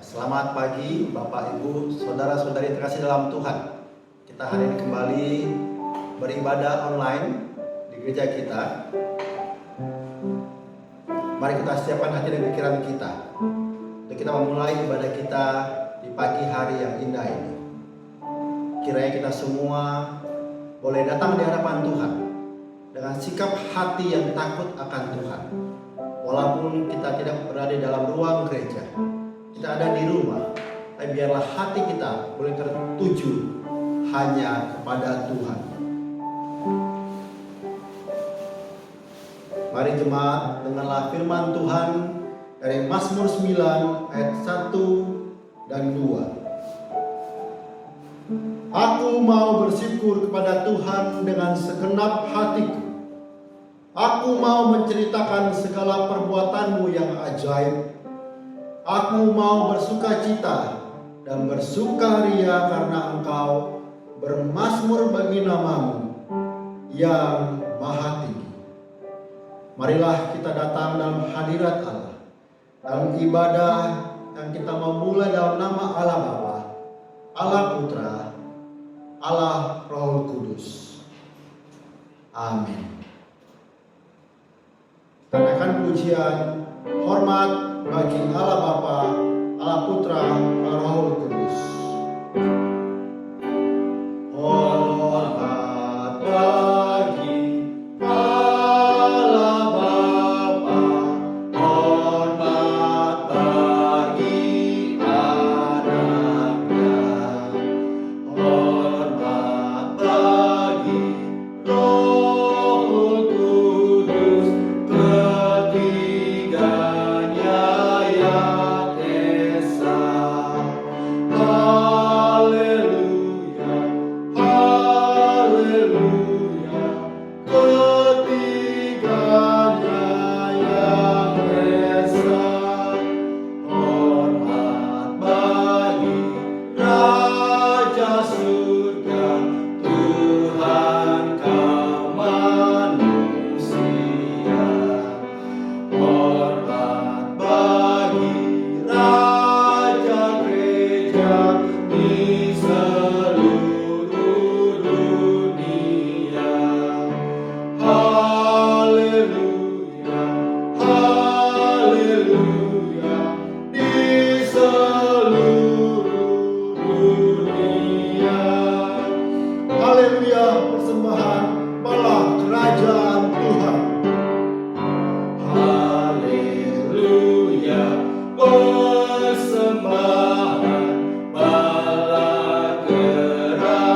Selamat pagi Bapak Ibu, Saudara-saudari terkasih dalam Tuhan. Kita hari ini kembali beribadah online di gereja kita. Mari kita siapkan hati dan pikiran kita untuk kita memulai ibadah kita di pagi hari yang indah ini. Kiranya kita semua boleh datang di hadapan Tuhan dengan sikap hati yang takut akan Tuhan. Walaupun kita tidak berada di dalam ruang gereja, kita ada di rumah, tapi biarlah hati kita boleh tertuju hanya kepada Tuhan. Mari jemaat, dengarlah firman Tuhan dari Mazmur 9 ayat 1 dan 2. Aku mau bersyukur kepada Tuhan dengan segenap hatiku. Aku mau menceritakan segala perbuatan-Mu yang ajaib. Aku mau bersukacita dan bersukaria karena Engkau bermazmur bagi nama-Mu yang maha tinggi. Marilah kita datang dalam hadirat Allah, dalam ibadah yang kita mau mulai dalam nama Allah Bapa, Allah Putra, Allah Roh Kudus. Amin. Tanyakan pujian, hormat bagi Allah Bapa, Allah Putra, Allah Roh Kudus. Hormat bagi Allah Bapa, hormat bagi Anaknya, hormat bagi Roh Kudus, ketiganya yang esa. Haleluya, haleluya, ketiganya yang esa. Hormat bagi Raja Surga, Tuhan kaum manusia. Hormat bagi Raja Gereja di seluruh dunia. Haleluya, haleluya, di seluruh dunia. Haleluya, persembahan bala kerajaan Tuhan. Haleluya, persembahan bala kerajaan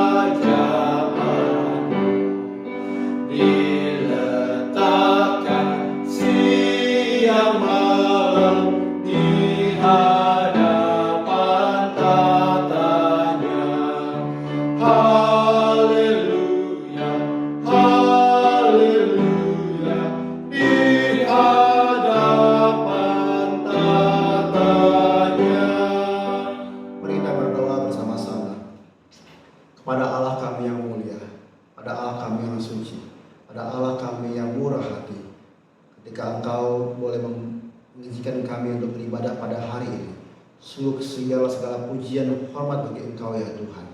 diletakkan siang malam di hadapan tatanya. Haleluya, haleluya, di hadapan tatanya. Mari kita berdoa bersama-sama. Kepada Allah kami yang mulia, pada Allah kami yang suci, pada Allah kami yang murah hati, ketika Engkau boleh mengizinkan kami untuk beribadah pada hari ini, sungguh segala pujian dan hormat bagi Engkau ya Tuhan.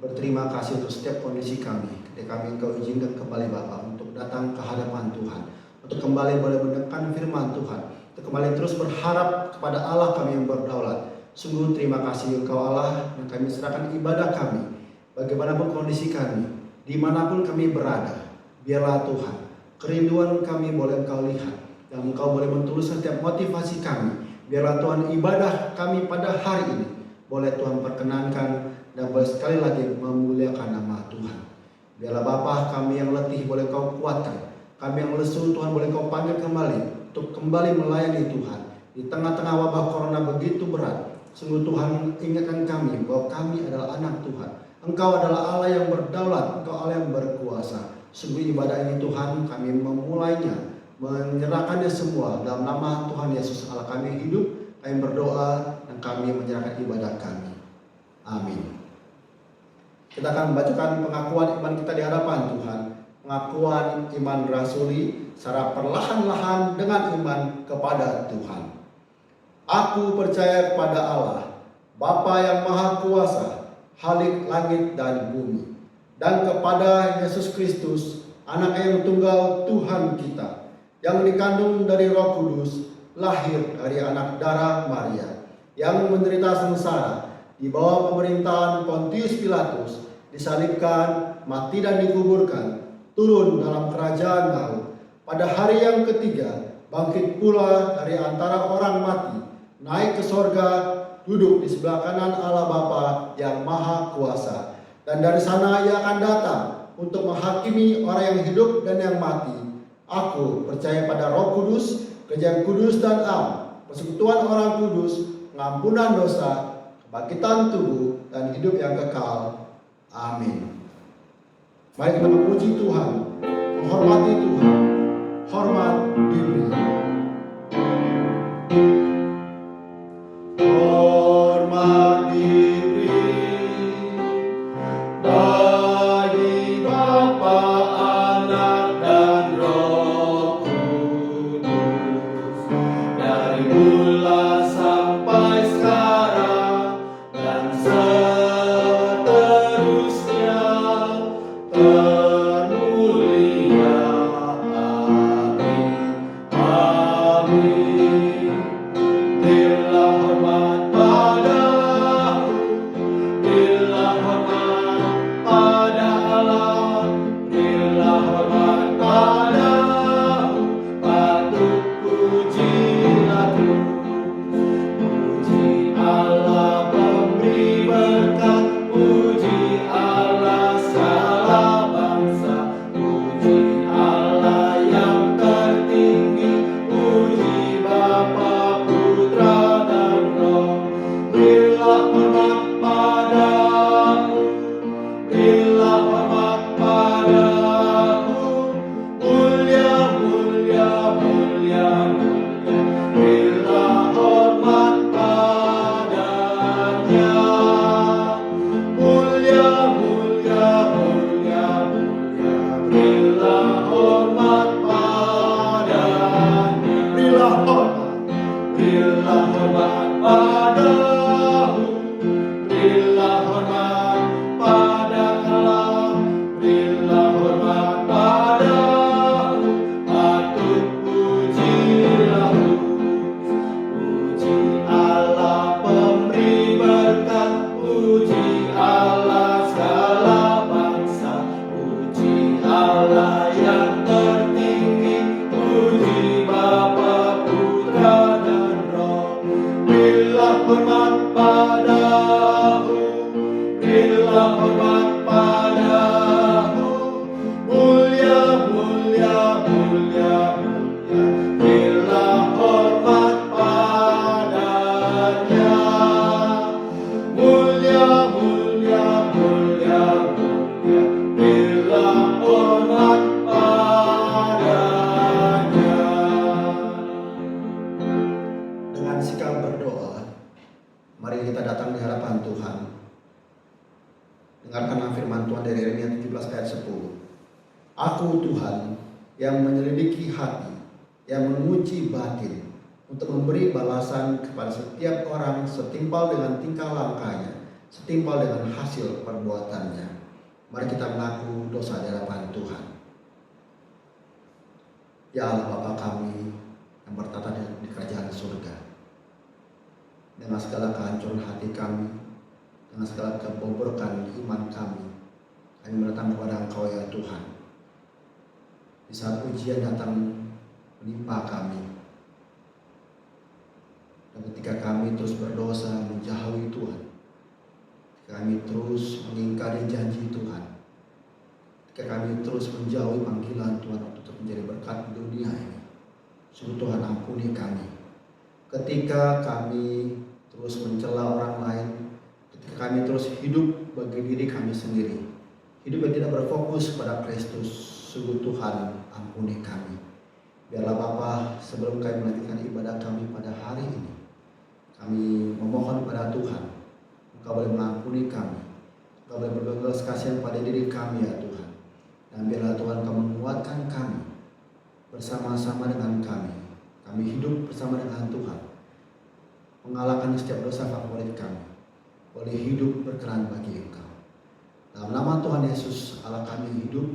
Berterima kasih untuk setiap kondisi kami, ketika kami Engkau izinkan kembali Bapa untuk datang ke hadapan Tuhan, untuk kembali boleh mendengarkan firman Tuhan, untuk kembali terus berharap kepada Allah kami yang berdaulat. Sungguh terima kasih Engkau Allah, yang kami serahkan ibadah kami, bagaimanapun kondisi kami, dimanapun kami berada. Biarlah Tuhan, kerinduan kami boleh Engkau lihat, dan Engkau boleh menuliskan setiap motivasi kami. Biarlah Tuhan, ibadah kami pada hari ini boleh Tuhan perkenankan dan boleh sekali lagi memuliakan nama Tuhan. Biarlah Bapa, kami yang letih boleh Kau kuatkan, kami yang lesu Tuhan boleh Kau panggil kembali untuk kembali melayani Tuhan di tengah-tengah wabah corona begitu berat. Sungguh Tuhan, ingatkan kami bahwa kami adalah anak Tuhan. Engkau adalah Allah yang berdaulat, Engkau Allah yang berkuasa. Sungguh ibadah ini Tuhan, kami memulainya, menyerahkannya semua dalam nama Tuhan Yesus Allah kami hidup. Kami berdoa dan kami menyerahkan ibadah kami. Amin. Kita akan membacakan pengakuan iman kita di hadapan Tuhan. Pengakuan iman rasuli secara perlahan-lahan dengan iman kepada Tuhan. Aku percaya kepada Allah, Bapa yang Maha Kuasa, Khalik langit dan bumi, dan kepada Yesus Kristus, Anak yang tunggal Tuhan kita, yang dikandung dari Roh Kudus, lahir dari anak darah Maria, yang menderita sengsara di bawah pemerintahan Pontius Pilatus, disalibkan, mati dan dikuburkan, turun dalam kerajaan maut, pada hari yang ketiga bangkit pula dari antara orang mati, naik ke sorga, duduk di sebelah kanan Allah Bapa yang Maha Kuasa, dan dari sana Ia akan datang untuk menghakimi orang yang hidup dan yang mati. Aku percaya pada Roh Kudus, Gereja yang kudus dan am, persekutuan orang kudus, pengampunan dosa, kebangkitan tubuh, dan hidup yang kekal. Amin. Mari kita memuji Tuhan, menghormati Tuhan. Hormat diberi. Hormat diberi bagi Bapa, Anak, dan Roh Kudus, dari mula sampai sekarang dan seterusnya. Termulia. Amin. Amin. Berilah hormat padamu, berilah hormat pada Allah, berilah hormat padamu, patut pujilah Tuhan. Puji Allah pemberi berkat, puji Allah segala bangsa, puji Allah yang tertinggi, puji Bapa, Putra, dan Roh. Berilah hormat padamu, berilah hormat padamu, mulia, mulia, mulia, mulia. Berilah hormat padanya, mulia, mulia, mulia, mulia. Berilah hormat padanya, berilah hormat, berilah hormat padamu, berilah hormat pada Allah, berilah hormat padamu, patut pujilah puji Allah pemberi berkat, puji Allah segala bangsa, puji Allah yang tertinggi, puji Bapa, Putra, dan Roh. Berilah hormat padamu, berilah hormat padamu, mulia, mulia, mulia, mulia. Berilah hormat padanya, mulia, mulia, mulia, mulia. Berilah hormat padanya. Dengan sikap berdoa, mari kita datang di hadapan Tuhan. Dengarkanlah firman Tuhan dari Yeremia 17 ayat 10. Aku Tuhan yang menyelidiki hati, yang menguji batin, untuk memberi balasan kepada setiap orang setimpal dengan tingkah langkahnya, setimpal dengan hasil perbuatannya. Mari kita mengaku dosa di hadapan Tuhan. Ya Allah Bapa kami yang bertata di kerajaan surga, dengan segala kehancuran hati kami, dengan segala kebobrokan iman kami mendatang kepada Engkau ya Tuhan. Di saat ujian datang menimpa kami, dan ketika kami terus berdosa menjauhi Tuhan, kami terus mengingkari janji Tuhan, ketika kami terus menjauhi panggilan Tuhan untuk menjadi berkat di dunia ini, sungguh Tuhan ampuni kami. Ketika kami terus mencela orang lain, ketika kami terus hidup bagi diri kami sendiri, hidup yang tidak berfokus pada Kristus, sungguh Tuhan ampuni kami. Biarlah Bapa, sebelum kami melanjutkan ibadah kami pada hari ini, kami memohon pada Tuhan, Engkau boleh mengampuni kami, Engkau boleh berbelas kasihan pada diri kami ya Tuhan. Dan biarlah Tuhan Engkau menguatkan kami, bersama-sama dengan kami hidup bersama dengan Tuhan, mengalahkan setiap dosa favorit kami. boleh hidup berkenan bagi Engkau. Dalam nama Tuhan Yesus, Allah kami hidup,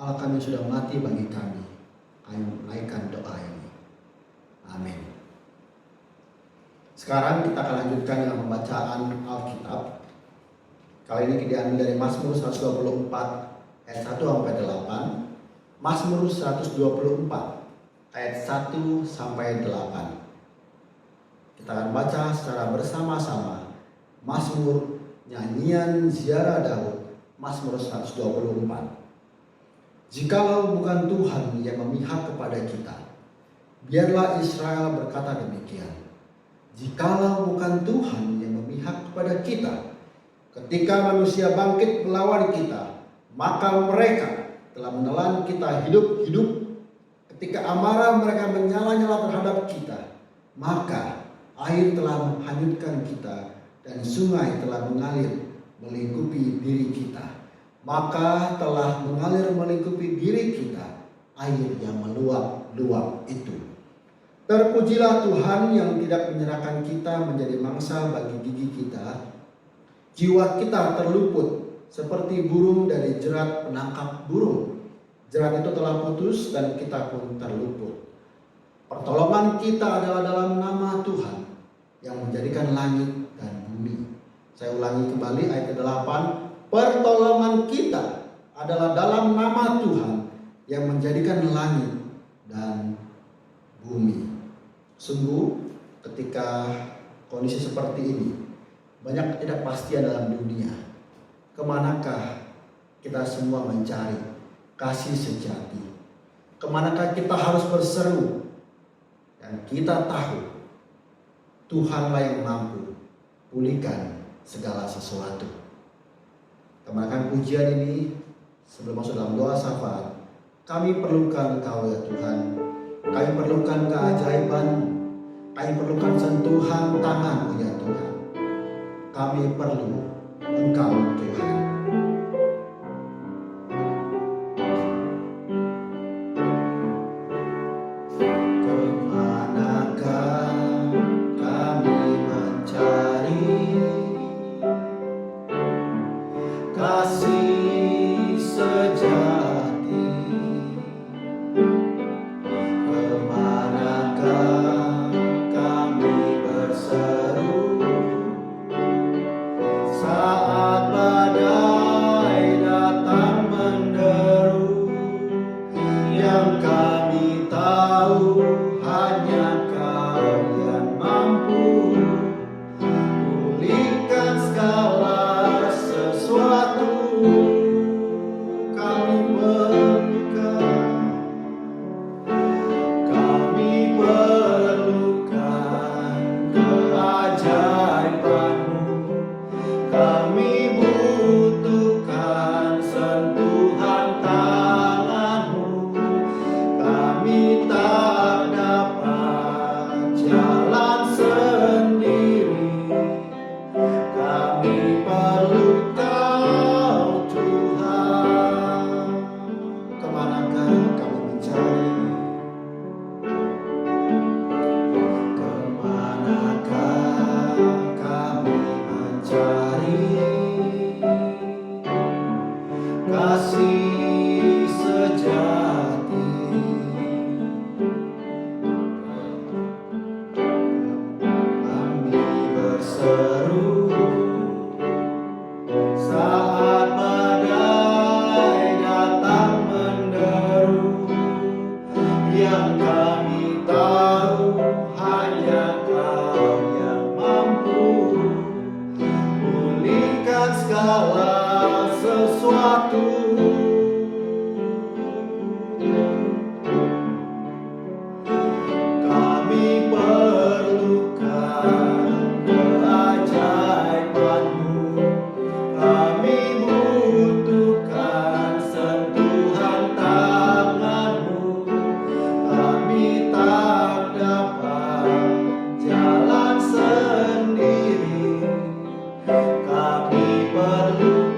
Allah kami sudah mati bagi kami. Kami menaikkan doa ini. Amin. Sekarang kita akan lanjutkan dengan pembacaan Alkitab. Kali ini diambil dari Mazmur 124 ayat 1 sampai 8, Mazmur 124 ayat 1 sampai 8. Kita akan baca secara bersama-sama Mazmur nyanyian ziarah Daud, Mazmur 124. Jikalau bukan Tuhan yang memihak kepada kita, biarlah Israel berkata demikian. Jikalau bukan Tuhan yang memihak kepada kita, ketika manusia bangkit melawan kita, maka mereka telah menelan kita hidup-hidup. Ketika amarah mereka menyala-nyala terhadap kita, maka air telah menghanyutkan kita dan sungai telah mengalir melingkupi diri kita. Maka telah mengalir melingkupi diri kita air yang meluap-luap itu. Terpujilah Tuhan yang tidak menyerahkan kita menjadi mangsa bagi gigi kita. Jiwa kita terluput seperti burung dari jerat penangkap burung. Jerat itu telah putus dan kita pun terluput. Pertolongan kita adalah dalam nama Tuhan yang menjadikan langit dan bumi. Saya ulangi kembali ayat ke-8. Pertolongan kita adalah dalam nama Tuhan yang menjadikan langit dan bumi. Sungguh ketika kondisi seperti ini, banyak ketidakpastian dalam dunia. Kemanakah kita semua mencari kasih sejati? Kemanakah kita harus berseru? Dan kita tahu Tuhanlah yang mampu pulihkan segala sesuatu. Kemanakan pujian ini sebelum masuk dalam doa syafaat, kami perlukan Engkau ya Tuhan. Kami perlukan keajaiban, kami perlukan sentuhan tangan ya Tuhan. Kami perlu Engkau Tuhan. Kami perlu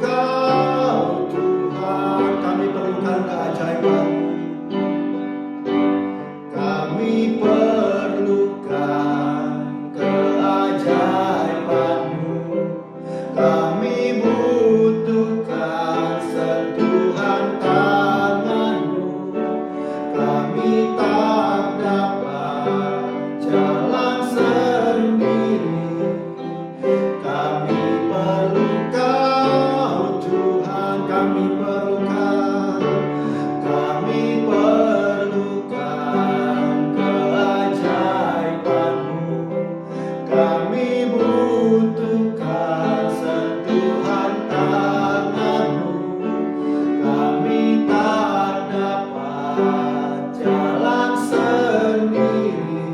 Kami butuhkan sentuhan tangan-Mu. Kami tak dapat jalan sendiri.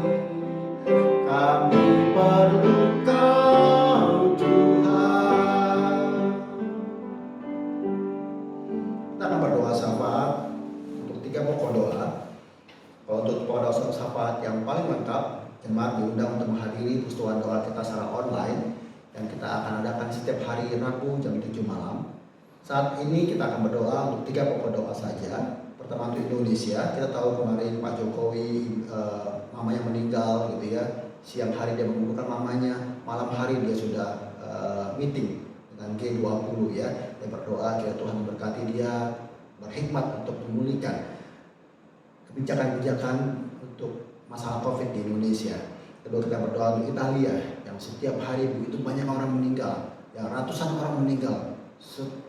Kami perlu Kau, Tuhan. Kita akan berdoa syafaat untuk 3 pokok doa. Kalau untuk pokok doa syafaat yang paling lengkap, jemaat diundang untuk menghadiri persekutuan doa kita secara online yang kita akan adakan setiap hari Rabu jam 7 malam. Saat ini kita akan berdoa untuk 3 pokok doa saja. Pertama untuk Indonesia. Kita tahu kemarin Pak Jokowi mamanya meninggal gitu ya. Siang hari dia mengumpulkan mamanya, malam hari dia sudah meeting dengan G20 ya. Dia berdoa kiranya Tuhan memberkati dia, berhikmat untuk memulihkan kebijakan-kebijakan untuk masalah COVID di Indonesia. Kedua, kita berdoa untuk Italia yang setiap hari begitu banyak orang meninggal, ya ratusan orang meninggal.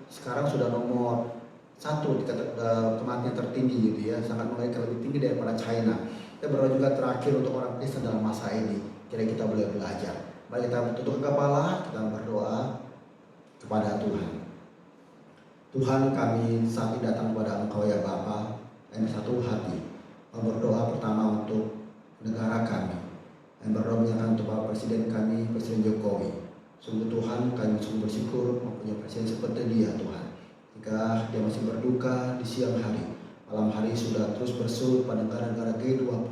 Sekarang sudah nomor 1 tingkat kematian tertinggi gitu ya, sangat mengerikan, lebih tinggi daripada China. Kita berdoa juga terakhir untuk orang Kristen dalam masa ini, kira kita boleh belajar. Mari kita tutup kepala, kita berdoa kepada Tuhan. Tuhan, kami saat ini datang kepada Engkau ya Bapa, kami satu hati berdoa pertama untuk negara kami, dan berdoa menyatakan untuk Bapak Presiden kami, Presiden Jokowi. Sungguh Tuhan, kami sungguh bersyukur mempunyai Presiden seperti dia Tuhan. Jika dia masih berduka di siang hari, malam hari sudah terus bersulut pada negara-negara G20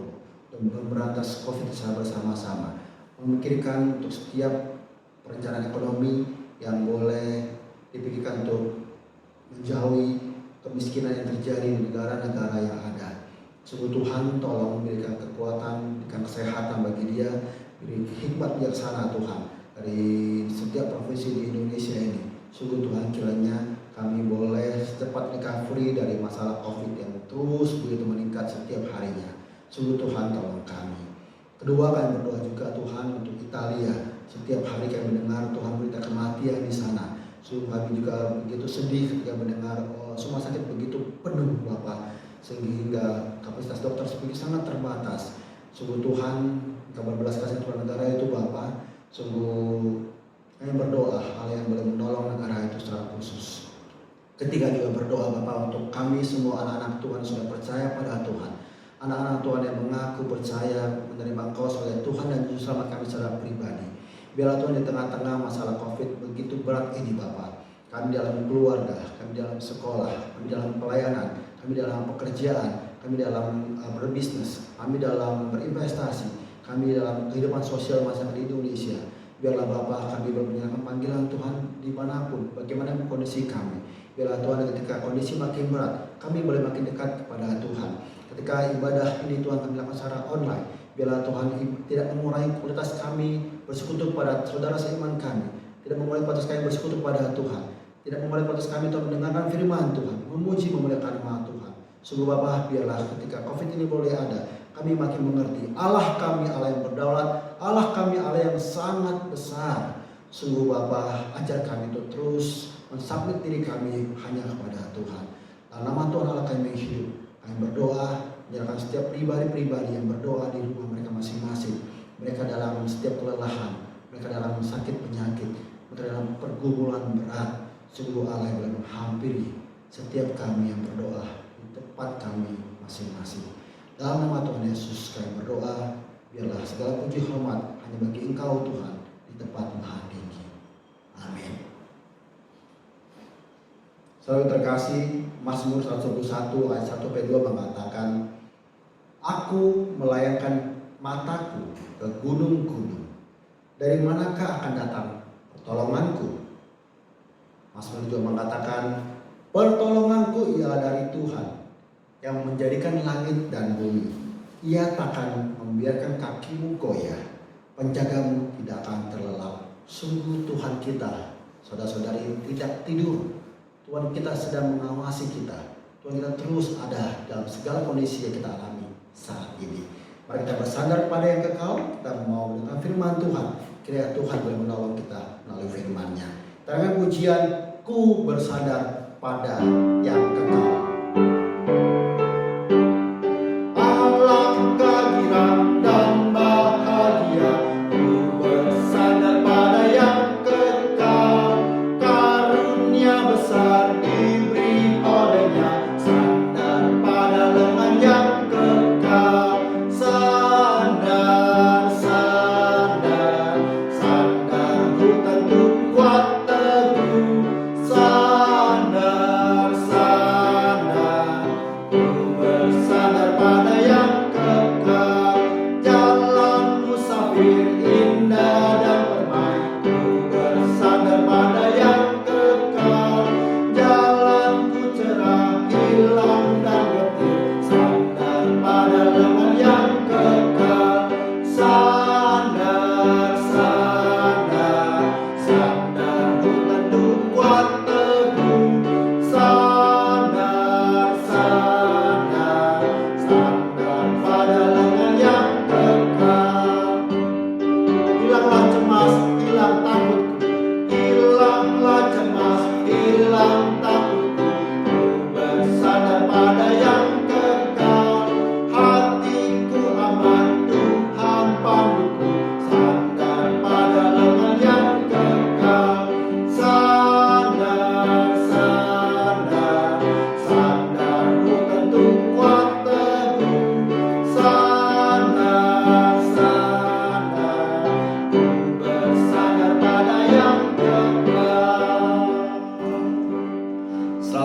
untuk memberantas COVID secara bersama-sama, memikirkan untuk setiap perencanaan ekonomi yang boleh dipikirkan untuk menjauhi kemiskinan yang terjadi di negara-negara yang ada. Sungguh Tuhan, tolong berikan kekuatan, berikan kesehatan bagi dia, beri hikmat bijaksana Tuhan dari setiap provinsi di Indonesia ini. Sungguh Tuhan, kiranya kami boleh secepat recovery dari masalah COVID yang terus begitu meningkat setiap harinya. Sungguh Tuhan, tolong kami. Kedua, kami berdoa juga Tuhan untuk Italia. Setiap hari kami mendengar Tuhan berita kematian di sana. Sungguh kami juga begitu sedih ketika mendengar rumah sakit begitu penuh Bapak, sehingga kapasitas dokter begitu sangat terbatas. Sungguh Tuhan, kabar belas kasih kepada negara itu Bapak. Sungguh kami berdoa hal yang boleh menolong negara itu secara khusus. Ketiga, juga berdoa Bapak untuk kami semua anak-anak Tuhan yang sudah percaya pada Tuhan, anak-anak Tuhan yang mengaku percaya menerima Engkau sebagai Tuhan dan Juru Selamat kami secara pribadi. Biarlah Tuhan di tengah-tengah masalah COVID begitu berat ini Bapak, kami dalam keluarga, kami dalam sekolah, kami dalam pelayanan, kami dalam pekerjaan, kami dalam berbisnis, kami dalam berinvestasi, kami dalam kehidupan sosial masyarakat di Indonesia. Biarlah Bapak kami bermenyenangkan panggilan Tuhan dimanapun, bagaimanapun kondisi kami. Biarlah Tuhan ketika kondisi makin berat, kami boleh makin dekat kepada Tuhan. Ketika ibadah ini Tuhan kami lakukan secara online, biarlah Tuhan tidak mengurangi kualitas kami bersekutu kepada saudara seiman kami, tidak mengurangi kualitas kami bersekutu kepada Tuhan, tidak mengurangi kualitas kami untuk mendengarkan firman Tuhan, memuji memuliakan nama Tuhan. Sungguh Bapa, biarlah ketika COVID ini boleh ada, kami makin mengerti Allah kami Allah yang berdaulat, Allah kami Allah yang sangat besar. Sungguh Bapa, ajar kami untuk terus mensubmit diri kami hanya kepada Tuhan. Dalam nama Tuhan Allah kami hidup. Kami berdoa, menyerahkan setiap pribadi-pribadi yang berdoa di rumah mereka masing-masing. Mereka dalam setiap kelelahan, mereka dalam sakit penyakit, mereka dalam pergumulan berat. Sungguh Allah yang boleh menghampiri setiap kami yang berdoa di tempat kami masing-masing. Dalam nama Tuhan Yesus kami berdoa, biarlah segala puji hormat hanya bagi Engkau Tuhan di tempat maha tinggi. Amin. Saudara terkasih, Mazmur 121 ayat 1-2 mengatakan, Aku melayangkan mataku ke gunung-gunung. Dari manakah akan datang pertolonganku? Mazmur juga mengatakan, pertolonganku ialah dari Tuhan yang menjadikan langit dan bumi. Ia takkan membiarkan kakimu goyah, penjagamu tidak akan terlelap. Sungguh Tuhan kita, saudara-saudari, tidak tidur. Tuhan kita sedang mengawasi kita. Tuhan kita terus ada dalam segala kondisi yang kita alami saat ini. Mari kita bersandar pada yang kekal. Kita mau mendengar firman Tuhan. Kiranya Tuhan boleh menolong kita melalui firman-Nya. Dengan pujian, ku bersandar pada yang kekal. Alangkah girang dan bahagia ku bersandar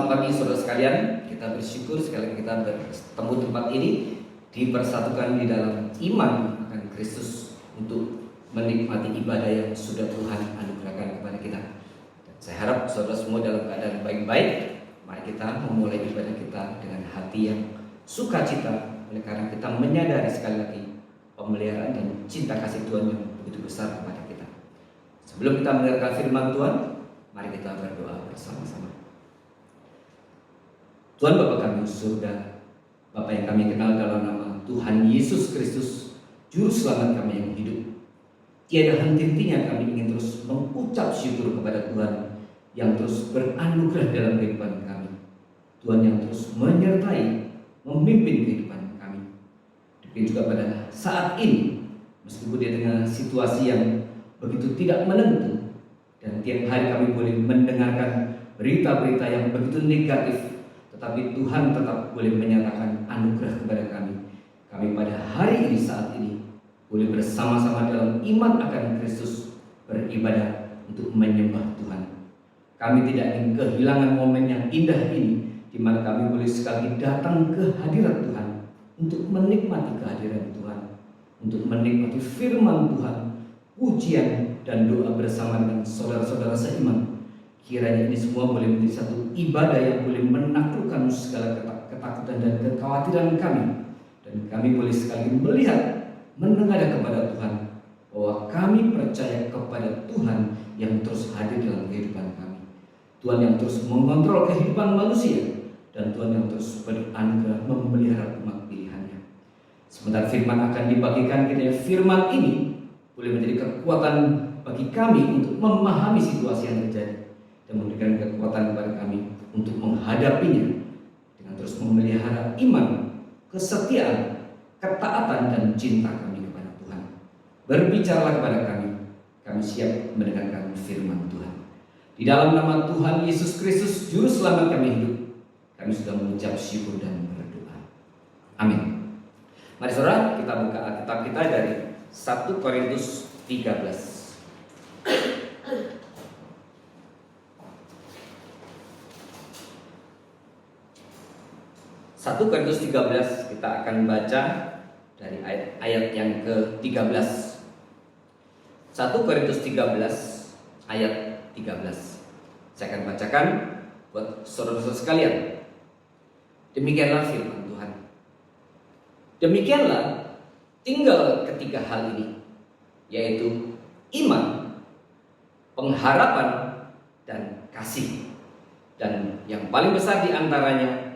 Selamat pagi saudara sekalian. Kita bersyukur sekali kita bertemu tempat ini, dipersatukan di dalam iman akan Kristus untuk menikmati ibadah yang sudah Tuhan anugerahkan kepada kita. Dan saya harap saudara semua dalam keadaan baik-baik. Mari kita memulai ibadah kita dengan hati yang sukacita, oleh karena kita menyadari sekali lagi pemeliharaan dan cinta kasih Tuhan yang begitu besar kepada kita. Sebelum kita mendengarkan firman Tuhan, mari kita berdoa bersama-sama. Tuhan Bapa kami di surga, Bapa yang kami kenal dalam nama Tuhan Yesus Kristus, Juru Selamat kami yang hidup. Tiada henti-hentinya kami ingin terus mengucap syukur kepada Tuhan yang terus beranugerah dalam kehidupan kami. Tuhan yang terus menyertai, memimpin kehidupan kami. Demikian juga pada saat ini, meskipun dia dengan situasi yang begitu tidak menentu, dan tiap hari kami boleh mendengarkan berita-berita yang begitu negatif, tetapi Tuhan tetap boleh menyatakan anugerah kepada kami. Kami pada hari ini, saat ini, boleh bersama-sama dalam iman akan Kristus beribadah untuk menyembah Tuhan. Kami tidak ingin kehilangan momen yang indah ini, di mana kami boleh sekali datang ke hadirat Tuhan untuk menikmati kehadiran Tuhan, untuk menikmati firman Tuhan, pujian dan doa bersama dengan saudara-saudara seiman. Kiranya ini semua boleh menjadi satu ibadah yang boleh menaklukkan segala ketakutan dan kekhawatiran kami. Dan kami boleh sekali melihat, menengadah kepada Tuhan, bahwa kami percaya kepada Tuhan yang terus hadir dalam kehidupan kami. Tuhan yang terus mengontrol kehidupan manusia, dan Tuhan yang terus beranugerah memelihara umat pilihannya. Sebentar firman akan dibagikan, kiranya firman ini boleh menjadi kekuatan bagi kami untuk memahami situasi yang terjadi, dan memberikan kekuatan kepada kami untuk menghadapinya dengan terus memelihara iman, kesetiaan, ketaatan, dan cinta kami kepada Tuhan. Berbicaralah kepada kami siap mendengarkan firman Tuhan. Di dalam nama Tuhan Yesus Kristus, Juru Selamat kami hidup, kami sudah mengucap syukur dan berdoa. Amin. Mari saudara, kita buka Alkitab kita dari 1 Korintus 13. 1 Korintus 13 kita akan baca dari ayat yang ke-13. 1 Korintus 13 ayat 13. Saya akan bacakan buat saudara-saudara sekalian. Demikianlah firman Tuhan. Demikianlah tinggal ketiga hal ini, yaitu iman, pengharapan, dan kasih. Dan yang paling besar di antaranya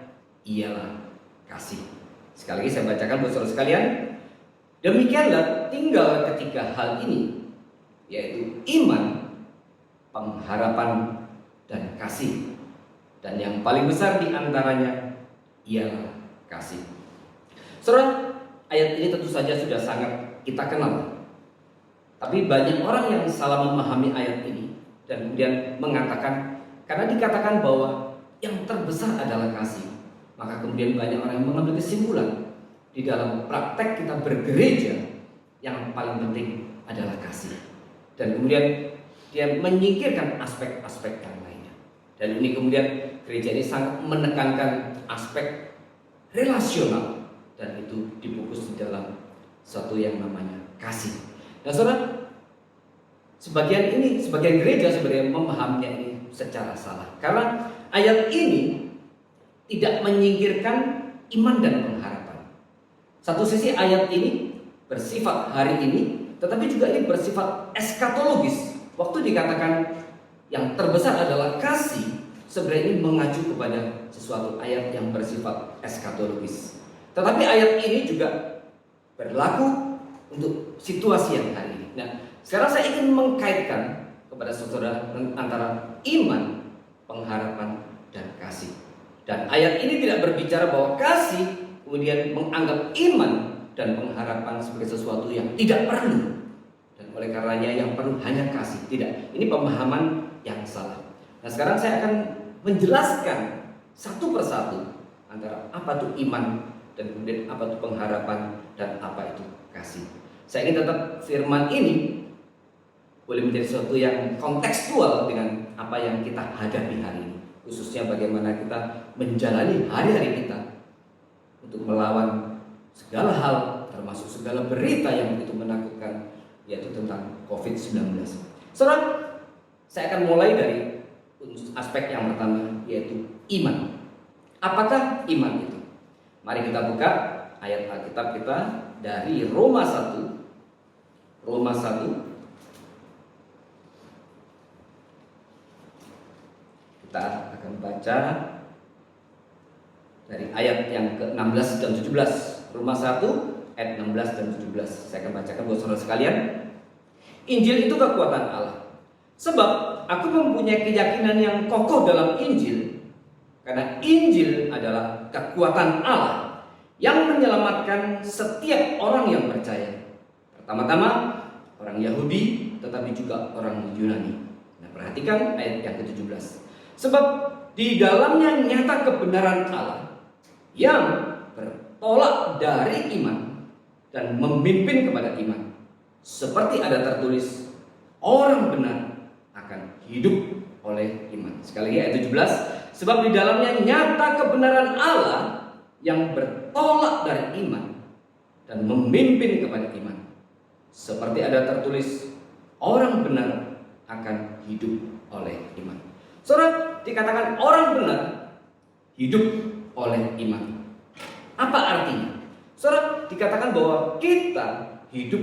ialah kasih. Sekali lagi saya bacakan buat saudara sekalian. Demikianlah tinggal ketiga hal ini, yaitu iman, pengharapan, dan kasih. Dan yang paling besar di antaranya ialah kasih. Saudara, ayat ini tentu saja sudah sangat kita kenal. Tapi banyak orang yang salah memahami ayat ini dan kemudian mengatakan, karena dikatakan bahwa yang terbesar adalah kasih, maka kemudian banyak orang yang mengambil kesimpulan di dalam praktek kita bergereja yang paling penting adalah kasih. Dan kemudian dia menyingkirkan aspek-aspek yang lainnya. Dan ini kemudian gereja ini sangat menekankan aspek relasional, dan itu difokus di dalam satu yang namanya kasih. Nah saudara, sebagian gereja sebenarnya memahaminya ini secara salah, karena ayat ini tidak menyingkirkan iman dan pengharapan. Satu sisi ayat ini bersifat hari ini, tetapi juga ini bersifat eskatologis. Waktu dikatakan yang terbesar adalah kasih, sebenarnya ini mengacu kepada sesuatu ayat yang bersifat eskatologis. Tetapi ayat ini juga berlaku untuk situasi yang hari ini. Nah, sekarang saya ingin mengkaitkan kepada saudara antara iman, pengharapan, dan kasih. Dan ayat ini tidak berbicara bahwa kasih kemudian menganggap iman dan pengharapan sebagai sesuatu yang tidak perlu, dan oleh karenanya yang perlu hanya kasih. Tidak, ini pemahaman yang salah. Nah sekarang saya akan menjelaskan satu persatu antara apa itu iman dan kemudian apa itu pengharapan dan apa itu kasih. Saya ingin tetap firman ini boleh menjadi sesuatu yang kontekstual dengan apa yang kita hadapi hari ini. khususnya bagaimana kita menjalani hari-hari kita untuk melawan segala hal, termasuk segala berita yang begitu menakutkan, yaitu tentang COVID-19. Saudara, saya akan mulai dari aspek yang pertama, yaitu iman. Apakah iman itu? Mari kita buka ayat Alkitab kita dari Roma 1. Roma 1. Kita akan baca dari ayat yang ke-16 dan 17. Roma 1 ayat 16 dan 17. Saya akan bacakan buat saudara sekalian. Injil itu kekuatan Allah. Sebab aku mempunyai keyakinan yang kokoh dalam Injil, karena Injil adalah kekuatan Allah yang menyelamatkan setiap orang yang percaya. Pertama-tama orang Yahudi, tetapi juga orang Yunani. Nah, perhatikan ayat yang ke-17. Sebab di dalamnya nyata kebenaran Allah yang bertolak dari iman dan memimpin kepada iman. Seperti ada tertulis, orang benar akan hidup oleh iman. Sekali lagi ayat 17. Sebab di dalamnya nyata kebenaran Allah yang bertolak dari iman dan memimpin kepada iman. Seperti ada tertulis, orang benar akan hidup oleh iman. Saudara, dikatakan orang benar hidup oleh iman. Apa artinya? Saudara, dikatakan bahwa kita hidup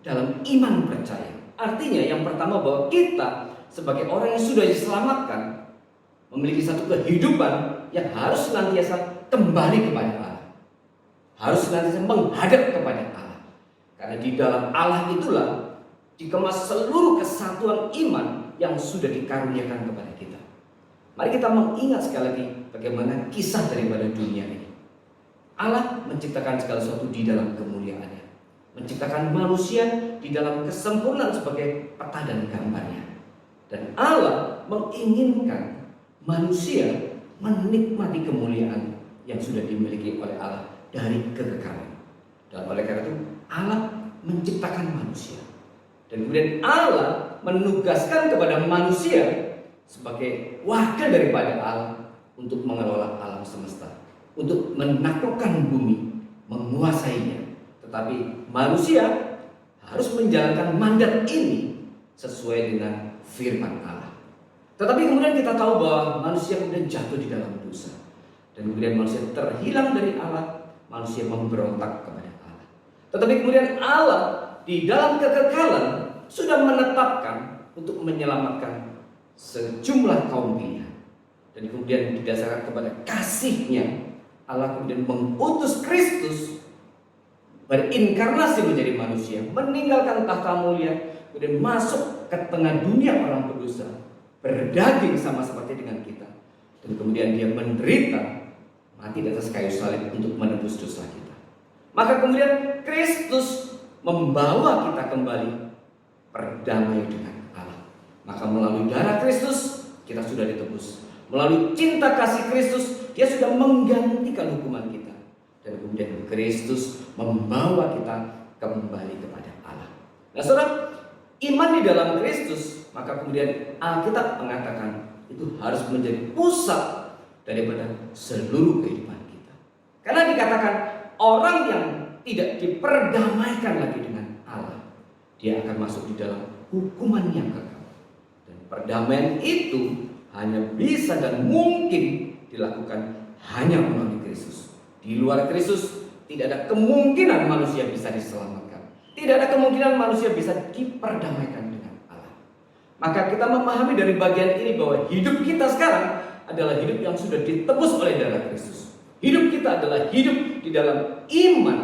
dalam iman percaya. Artinya yang pertama bahwa kita sebagai orang yang sudah diselamatkan memiliki satu kehidupan yang harus senantiasa kembali kepada Allah. Harus senantiasa menghadap kepada Allah. Karena di dalam Allah itulah dikemas seluruh kesatuan iman yang sudah dikaruniakan kepada kita. Mari kita mengingat sekali lagi bagaimana kisah daripada dunia ini. Allah menciptakan segala sesuatu di dalam kemuliaannya, menciptakan manusia di dalam kesempurnaan sebagai peta dan gambarnya. Dan Allah menginginkan manusia menikmati kemuliaan yang sudah dimiliki oleh Allah dari kekekalan. Dan oleh karena itu Allah menciptakan manusia. Dan kemudian Allah menugaskan kepada manusia sebagai wakil daripada Allah untuk mengelola alam semesta, untuk menaklukkan bumi, menguasainya. Tetapi manusia harus menjalankan mandat ini sesuai dengan firman Allah. Tetapi kemudian kita tahu bahwa manusia kemudian jatuh di dalam dosa. Dan kemudian manusia terhilang dari Allah, manusia memberontak kepada Allah. Tetapi kemudian Allah di dalam kekekalan sudah menetapkan untuk menyelamatkan sejumlah kaum pilihan. Dan kemudian didasarkan kepada kasih-Nya, Allah kemudian mengutus Kristus berinkarnasi menjadi manusia, meninggalkan tahta mulia, kemudian masuk ke tengah dunia orang berdosa, berdaging sama seperti dengan kita. Dan kemudian Dia menderita, mati di atas kayu salib untuk menebus dosa kita. Maka kemudian Kristus membawa kita kembali berdamai dengan Allah. Maka melalui darah Kristus kita sudah ditebus. Melalui cinta kasih Kristus Dia sudah menggantikan hukuman kita. Dan kemudian Kristus membawa kita kembali kepada Allah. Nah saudara, iman di dalam Kristus, maka kemudian Alkitab mengatakan itu harus menjadi pusat daripada seluruh kehidupan kita. Karena dikatakan orang yang tidak diperdamaikan lagi dengan Allah, dia akan masuk di dalam hukuman yang kekal. Dan perdamaian itu hanya bisa dan mungkin dilakukan hanya melalui Kristus. Di luar Kristus tidak ada kemungkinan manusia bisa diselamatkan. Tidak ada kemungkinan manusia bisa diperdamaikan dengan Allah. Maka kita memahami dari bagian ini bahwa hidup kita sekarang adalah hidup yang sudah ditebus oleh darah Kristus. Hidup kita adalah hidup di dalam iman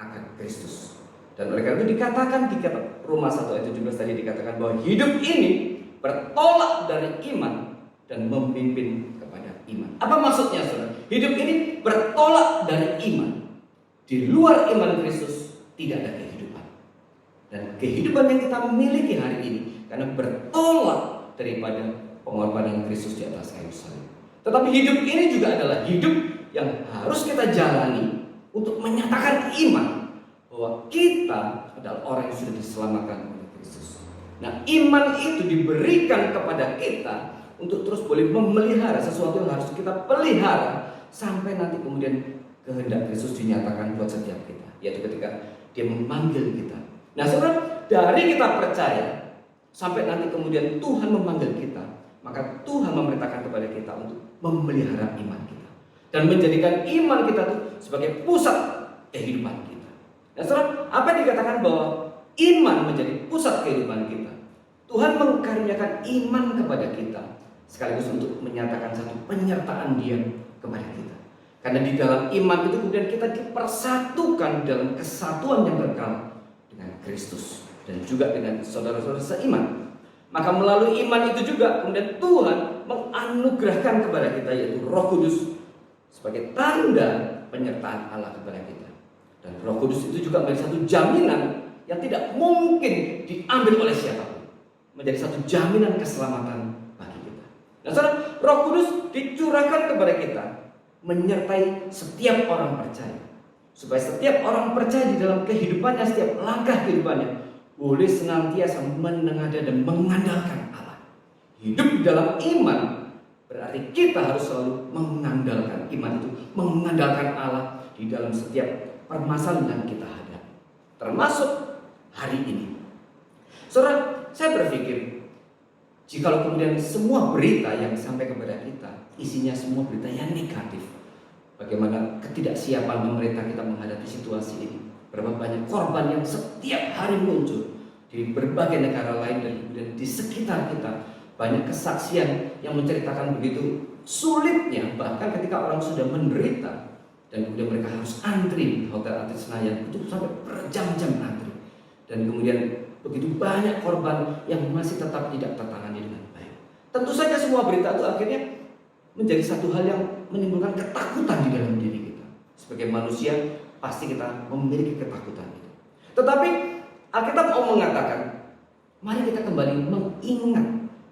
akan Kristus. Dan oleh karena itu dikatakan di kitab Roma 1 ayat 17 tadi dikatakan bahwa hidup ini bertolak dari iman dan memimpin kepada iman. Apa maksudnya saudara? Hidup ini bertolak dari iman. Di luar iman Kristus tidak ada kehidupan. Dan kehidupan yang kita miliki hari ini karena bertolak daripada pengorbanan Kristus di atas kayu salib. Tetapi hidup ini juga adalah hidup yang harus kita jalani untuk menyatakan iman bahwa kita adalah orang yang sudah diselamatkan oleh Kristus. Nah, iman itu diberikan kepada kita untuk terus boleh memelihara sesuatu yang harus kita pelihara sampai nanti kemudian kehendak Kristus dinyatakan buat setiap kita, yaitu ketika Dia memanggil kita. Nah, saudara, dari kita percaya sampai nanti kemudian Tuhan memanggil kita, maka Tuhan memerintahkan kepada kita untuk memelihara iman kita dan menjadikan iman kita itu sebagai pusat kehidupan kita. Nah, saudara, apa yang dikatakan bahwa iman menjadi pusat kehidupan kita? Tuhan mengkaruniakan iman kepada kita sekaligus untuk menyatakan satu penyertaan Dia kepada kita. Karena di dalam iman itu kemudian kita dipersatukan dalam kesatuan yang kekal dengan Kristus dan juga dengan saudara-saudara seiman. Maka melalui iman itu juga kemudian Tuhan menganugerahkan kepada kita, yaitu Roh Kudus sebagai tanda penyertaan Allah kepada kita. Dan Roh Kudus itu juga menjadi satu jaminan yang tidak mungkin diambil oleh siapapun, menjadi satu jaminan keselamatan bagi kita. Nah, saudara, Roh Kudus dicurahkan kepada kita menyertai setiap orang percaya, supaya setiap orang percaya di dalam kehidupannya, setiap langkah kehidupannya boleh senantiasa menengadah dan mengandalkan Allah. Hidup di dalam iman berarti kita harus selalu mengandalkan iman itu, mengandalkan Allah di dalam setiap permasalahan yang kita hadapi, termasuk hari ini. Saudara, saya berpikir jikalau kemudian semua berita yang sampai kepada kita isinya semua berita yang negatif, bagaimana ketidaksiapan pemerintah kita menghadapi situasi ini, berapa banyak korban yang setiap hari muncul di berbagai negara lain dan kemudian di sekitar kita, banyak kesaksian yang menceritakan begitu sulitnya bahkan ketika orang sudah menderita dan kemudian mereka harus antri di Hotel Atlet Senayan itu sampai berjam-jam antri, dan kemudian begitu banyak korban yang masih tetap tidak tertangani dengan baik. Tentu saja semua berita itu akhirnya menjadi satu hal yang menimbulkan ketakutan di dalam diri kita. Sebagai manusia pasti kita memiliki ketakutan itu. Tetapi Alkitab mau mengatakan, mari kita kembali mengingat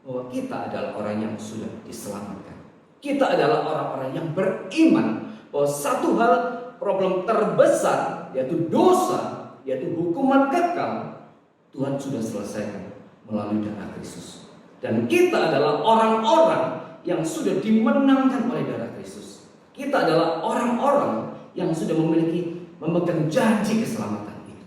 bahwa kita adalah orang yang sudah diselamatkan. Kita adalah orang-orang yang beriman bahwa satu hal, problem terbesar yaitu dosa, yaitu hukuman kekal, Tuhan sudah selesaikan melalui darah Kristus. Dan kita adalah orang-orang yang sudah dimenangkan oleh darah Kristus. Kita adalah orang-orang yang sudah memegang janji keselamatan itu.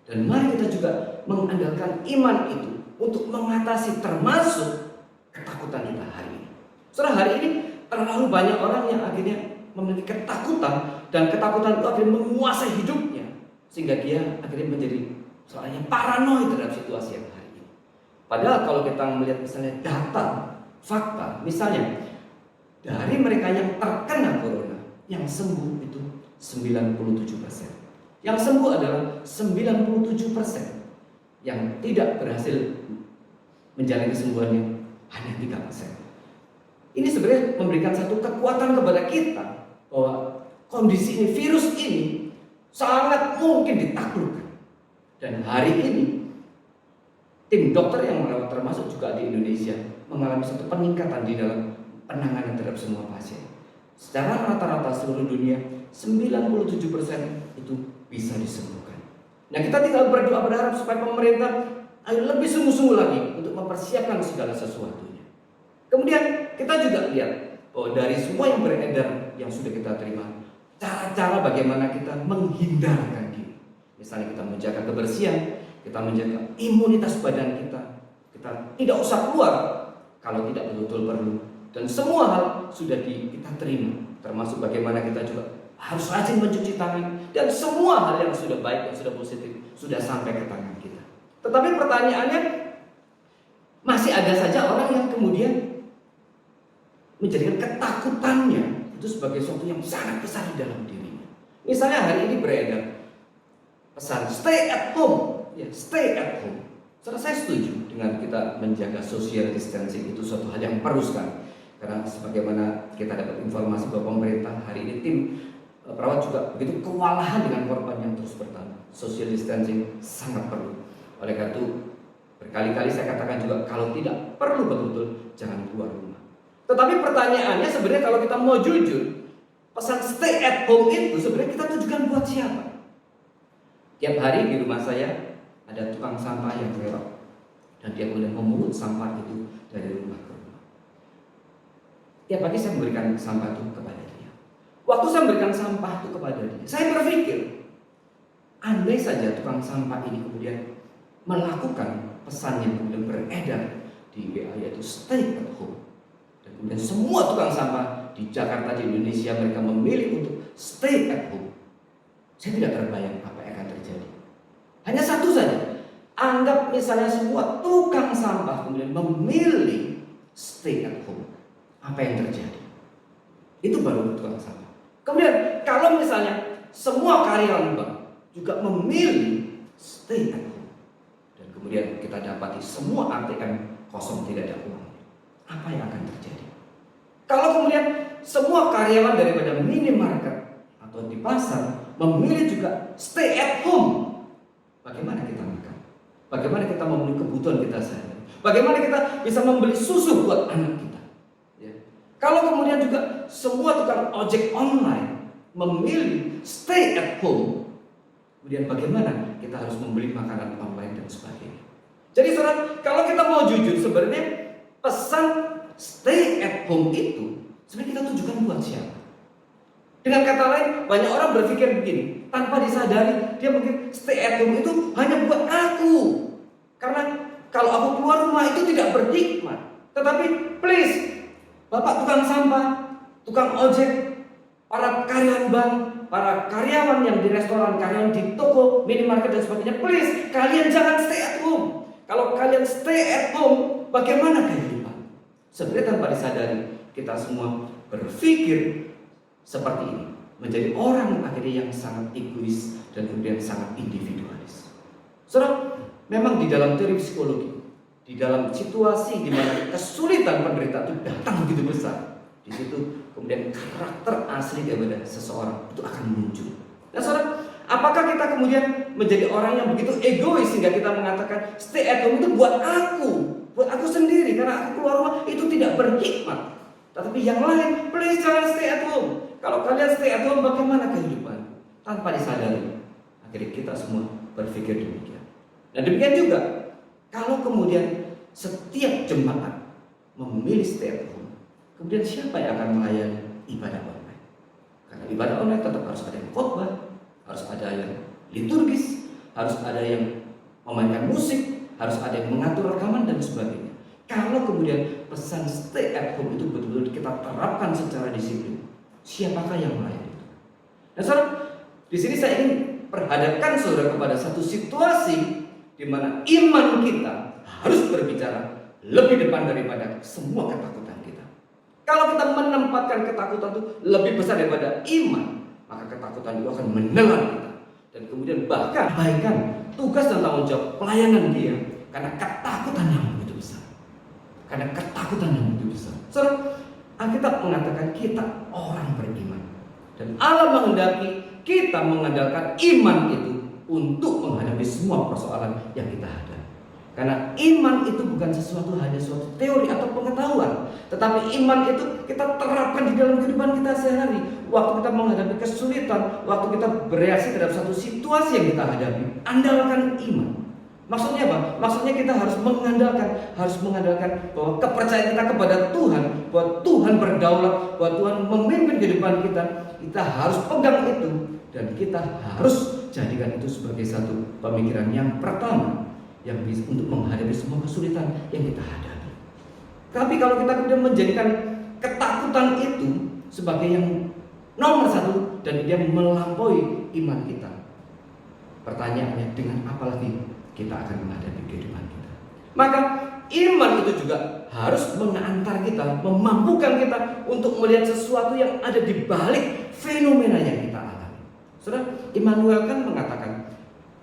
Dan mari kita juga mengandalkan iman itu untuk mengatasi termasuk ketakutan kita hari ini. Saudara, hari ini terlalu banyak orang yang akhirnya memiliki ketakutan, dan ketakutan itu akhirnya menguasai hidupnya sehingga dia akhirnya menjadi seorang yang paranoid terhadap situasi yang hari ini. Padahal kalau kita melihat misalnya data, fakta, misalnya dari mereka yang terkena corona, yang sembuh itu 97%. Yang sembuh adalah 97%. Yang tidak berhasil menjalani kesembuhannya hanya 3%. Ini sebenarnya memberikan satu kekuatan kepada kita bahwa kondisi ini, virus ini sangat mungkin ditaklukkan. Dan hari ini tim dokter yang merawat, termasuk juga di Indonesia, mengalami satu peningkatan di dalam penanganan terhadap semua pasien. Secara rata-rata seluruh dunia 97% itu bisa disembuhkan. Nah, kita tinggal berdoa berharap supaya pemerintah ayo lebih sungguh-sungguh lagi untuk mempersiapkan segala sesuatunya. Kemudian kita juga lihat bahwa dari semua yang beredar yang sudah kita terima, cara-cara bagaimana kita menghindarkan diri. Misalnya kita menjaga kebersihan, kita menjaga imunitas badan kita tidak usah keluar kalau tidak betul-betul perlu. Dan semua hal sudah kita terima, termasuk bagaimana kita juga harus rajin mencuci tangan, dan semua hal yang sudah baik, yang sudah positif sudah sampai ke tangan kita. Tetapi pertanyaannya, masih ada saja orang yang kemudian menjadikan ketakutannya itu sebagai sesuatu yang sangat besar di dalam dirinya. Misalnya hari ini beredar pesan stay at home, ya, stay at home. Saya setuju dengan kita menjaga social distancing, itu suatu hal yang perlu sekali. Karena sebagaimana kita dapat informasi bahwa pemerintah hari ini tim perawat juga begitu kewalahan dengan korban yang terus bertambah. Social distancing sangat perlu. Oleh karena itu berkali-kali saya katakan juga, kalau tidak perlu betul-betul jangan keluar rumah. Tetapi pertanyaannya sebenarnya kalau kita mau jujur, pesan stay at home itu sebenarnya kita tujukan buat siapa? Tiap hari di rumah saya ada tukang sampah yang lewat, dan dia kemudian memungut sampah itu dari rumah ke rumah. tiap pagi saya memberikan sampah itu kepada dia. Waktu saya memberikan sampah itu kepada dia, saya berpikir, andai saja tukang sampah ini kemudian melakukan pesan yang kemudian beredar di WA, yaitu stay at home. Dan kemudian semua tukang sampah di Jakarta, di Indonesia, mereka memilih untuk stay at home. Saya tidak terbayang apa yang akan terjadi. Hanya satu saja. Anggap misalnya semua tukang sampah kemudian memilih stay at home. Apa yang terjadi? Itu baru tukang sampah. Kemudian kalau misalnya semua karyawan bank juga memilih stay at home, dan kemudian kita dapati semua ATM kosong, tidak ada uang, apa yang akan terjadi? Kalau kemudian semua karyawan daripada minimarket atau di pasar memilih juga stay at home, bagaimana kita makan? Bagaimana kita memenuhi kebutuhan kita sehari? Bagaimana kita bisa membeli susu buat anak kita? Ya. Kalau kemudian juga semua tukang ojek online memilih stay at home, kemudian bagaimana kita harus membeli makanan online dan sebagainya? Jadi saudara, kalau kita mau jujur, sebenarnya pesan stay at home itu sebenarnya kita tujukan buat siapa? Dengan kata lain, banyak orang berpikir begini, tanpa disadari dia mungkin stay at home itu hanya buat aku. Karena kalau aku keluar rumah itu tidak berhikmat. Tetapi please, Bapak tukang sampah, tukang ojek, para karyawan bank, para karyawan yang di restoran, karyawan di toko, minimarket dan sebagainya, please, kalian jangan stay at home. Kalau kalian stay at home, bagaimana kehidupan? Sebenarnya tanpa disadari, kita semua berpikir seperti ini, menjadi orang akhirnya yang sangat egois dan kemudian sangat individualis. Saudara, memang di dalam teori psikologi, di dalam situasi di mana kesulitan penderita itu datang begitu besar, di situ kemudian karakter asli daripada seseorang itu akan muncul. Nah, saudara, apakah kita kemudian menjadi orang yang begitu egois sehingga kita mengatakan stay at home itu buat aku sendiri, karena aku keluar rumah itu tidak berhikmat. Tetapi yang lain, please jangan stay at home. Kalau kalian stay at home, bagaimana kehidupan? Tanpa disadari, akhirnya kita semua berpikir demikian. Dan demikian juga, kalau kemudian setiap jemaat memilih stay at home, kemudian siapa yang akan melayani ibadah online? Karena ibadah online tetap harus ada yang khotbah, harus ada yang liturgis, harus ada yang memainkan musik, harus ada yang mengatur rekaman dan sebagainya. Kalau kemudian pesan stay at home itu betul-betul kita terapkan secara disiplin, siapakah yang melayani itu? Nah, saudara, di sini saya ingin perhadapkan saudara kepada satu situasi di mana iman kita harus berbicara lebih depan daripada semua ketakutan kita. Kalau kita menempatkan ketakutan itu lebih besar daripada iman, maka ketakutan itu akan menelan kita. Dan kemudian bahkan abaikan tugas dan tanggung jawab pelayanan dia, karena ketakutan yang begitu besar. Karena ketakutan yang begitu besar. Saudara, Alkitab mengatakan kita orang beriman, dan Allah menghendaki kita mengandalkan iman itu untuk menghadapi semua persoalan yang kita hadapi. Karena iman itu bukan hanya suatu teori atau pengetahuan, tetapi iman itu kita terapkan di dalam kehidupan kita sehari. Waktu kita menghadapi kesulitan, waktu kita bereaksi terhadap satu situasi yang kita hadapi, andalkan iman. Maksudnya apa? Maksudnya kita harus mengandalkan bahwa kepercayaan kita kepada Tuhan, bahwa Tuhan berdaulat, bahwa Tuhan memimpin kehidupan kita. Kita harus pegang itu, dan kita harus jadikan itu sebagai satu pemikiran yang pertama yang bisa untuk menghadapi semua kesulitan yang kita hadapi. Tapi kalau kita kemudian menjadikan ketakutan itu sebagai yang nomor satu dan dia melampaui iman kita, pertanyaannya, dengan apa lagi kita akan menghadapi kehidupan kita? Maka iman itu juga harus mengantar kita, memampukan kita untuk melihat sesuatu yang ada di balik fenomena yang kita alami. Saudara, Immanuel kan mengatakan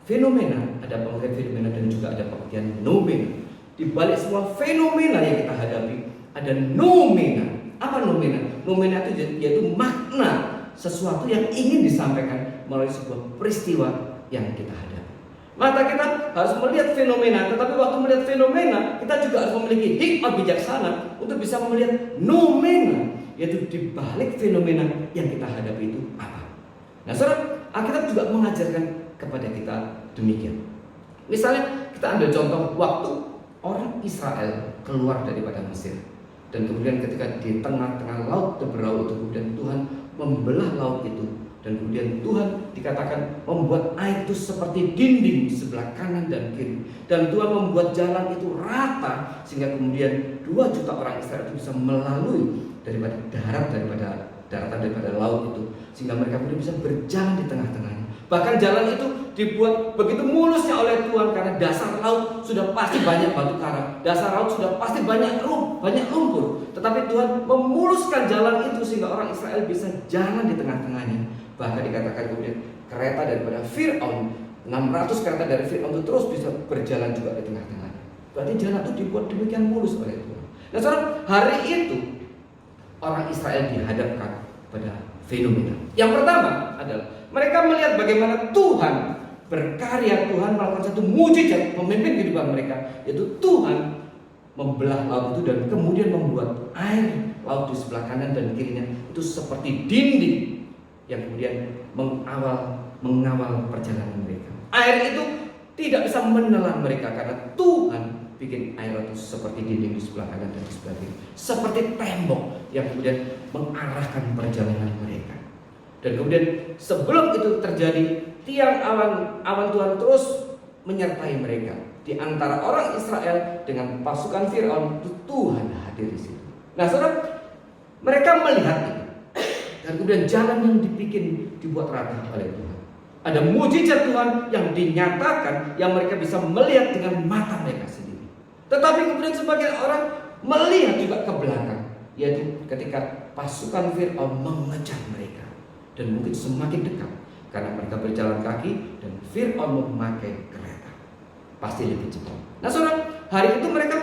fenomena, ada pengertian fenomena dan juga ada pengertian nomena. Di balik semua fenomena yang kita hadapi ada nomena. Apa nomena? Nomena itu yaitu makna sesuatu yang ingin disampaikan melalui sebuah peristiwa yang kita hadapi. Maka kita harus melihat fenomena, tetapi waktu melihat fenomena kita juga harus memiliki hikmat bijaksana untuk bisa melihat nomena, yaitu di balik fenomena yang kita hadapi itu apa. Nah, saudara, Alkitab juga mengajarkan kepada kita demikian. Misalnya kita ambil contoh waktu orang Israel keluar daripada Mesir, Dan kemudian ketika di tengah-tengah laut berlaut itu, kemudian Tuhan membelah laut itu. Dan kemudian Tuhan dikatakan membuat air itu seperti dinding di sebelah kanan dan kiri. Dan Tuhan membuat jalan itu rata, sehingga kemudian 2 juta orang Israel itu bisa melalui daripada daratan daripada laut itu, sehingga mereka kemudian bisa berjalan di tengah-tengahnya. Bahkan jalan itu dibuat begitu mulusnya oleh Tuhan, karena dasar laut sudah pasti banyak batu karang, dasar laut sudah pasti banyak lumpur. Tetapi Tuhan memuluskan jalan itu sehingga orang Israel bisa jalan di tengah-tengahnya. Bahkan dikatakan kemudian kereta daripada Fir'aun, 600 kereta dari Fir'aun itu terus bisa berjalan juga di tengah-tengahnya. Berarti jalan itu dibuat demikian mulus oleh Tuhan. Nah saudara, hari itu orang Israel dihadapkan pada fenomena. Yang pertama adalah mereka melihat bagaimana Tuhan berkarya, Tuhan melakukan satu mujizat memimpin kehidupan mereka, yaitu Tuhan membelah laut itu dan kemudian membuat air laut di sebelah kanan dan kirinya itu seperti dinding yang kemudian mengawal perjalanan mereka. Air itu tidak bisa menelan mereka karena Tuhan bikin air itu seperti dinding di sebelah kanan dan di sebelah kiri, seperti tembok yang kemudian mengarahkan perjalanan mereka. Dan kemudian sebelum itu terjadi, tiang awan Tuhan terus menyertai mereka. Di antara orang Israel dengan pasukan Fir'aun itu Tuhan hadir di situ. Nah saudara, mereka melihat itu. Dan kemudian jalan yang dibuat rata oleh Tuhan. Ada mujizat Tuhan yang dinyatakan, yang mereka bisa melihat dengan mata mereka sendiri. Tetapi kemudian sebagian orang melihat juga ke belakang, yaitu ketika pasukan Fir'aun mengejar mereka. Dan mungkin semakin dekat karena mereka berjalan kaki dan Fir'aun memakai kereta, pasti lebih cepat. Nah saudara, hari itu mereka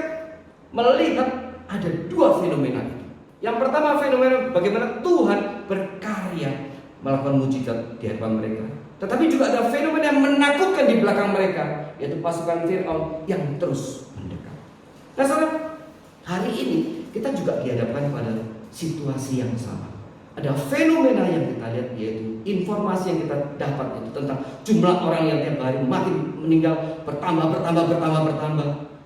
melihat ada 2 fenomena itu. Yang pertama fenomena bagaimana Tuhan berkarya melakukan mujizat di hadapan mereka. Tetapi juga ada fenomena yang menakutkan di belakang mereka, yaitu pasukan Fir'aun yang terus mendekat. Nah saudara, hari ini kita juga dihadapkan pada situasi yang sama. Ada fenomena yang kita lihat, yaitu informasi yang kita dapat itu tentang jumlah orang yang tiap hari makin meninggal bertambah.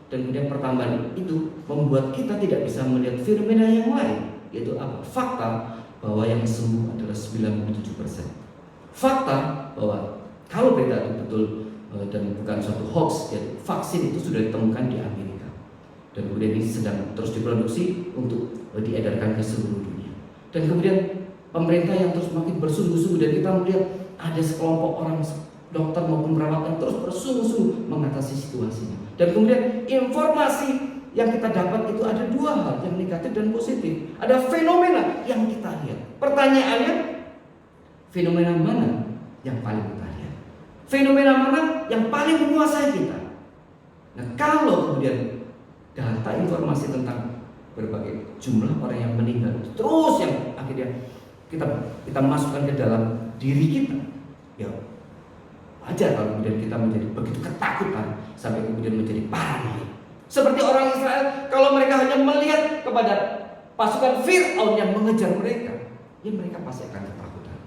Dan kemudian pertambahan itu membuat kita tidak bisa melihat fenomena yang lain, yaitu apa? Fakta bahwa yang sembuh adalah 97%. Fakta bahwa kalau berita itu betul dan bukan suatu hoax, yaitu vaksin itu sudah ditemukan di Amerika. Dan kemudian ini sedang terus diproduksi untuk diedarkan ke seluruh dunia. Dan kemudian pemerintah yang terus makin bersungguh-sungguh, dan kita melihat ada sekelompok orang dokter maupun perawat yang terus bersungguh-sungguh mengatasi situasinya. Dan kemudian informasi yang kita dapat itu ada 2 hal, yang negatif dan positif. Ada fenomena yang kita lihat. Pertanyaannya, fenomena mana yang paling kita lihat? Fenomena mana yang paling menguasai kita? Nah, kalau kemudian data informasi tentang berbagai jumlah orang yang meninggal terus yang akhirnya kita masukkan ke dalam diri kita, ya wajar kalau kemudian kita menjadi begitu ketakutan sampai kemudian menjadi paranoid. Seperti orang Israel, kalau mereka hanya melihat kepada pasukan Fir'aun yang mengejar mereka, ya mereka pasti akan ketakutan.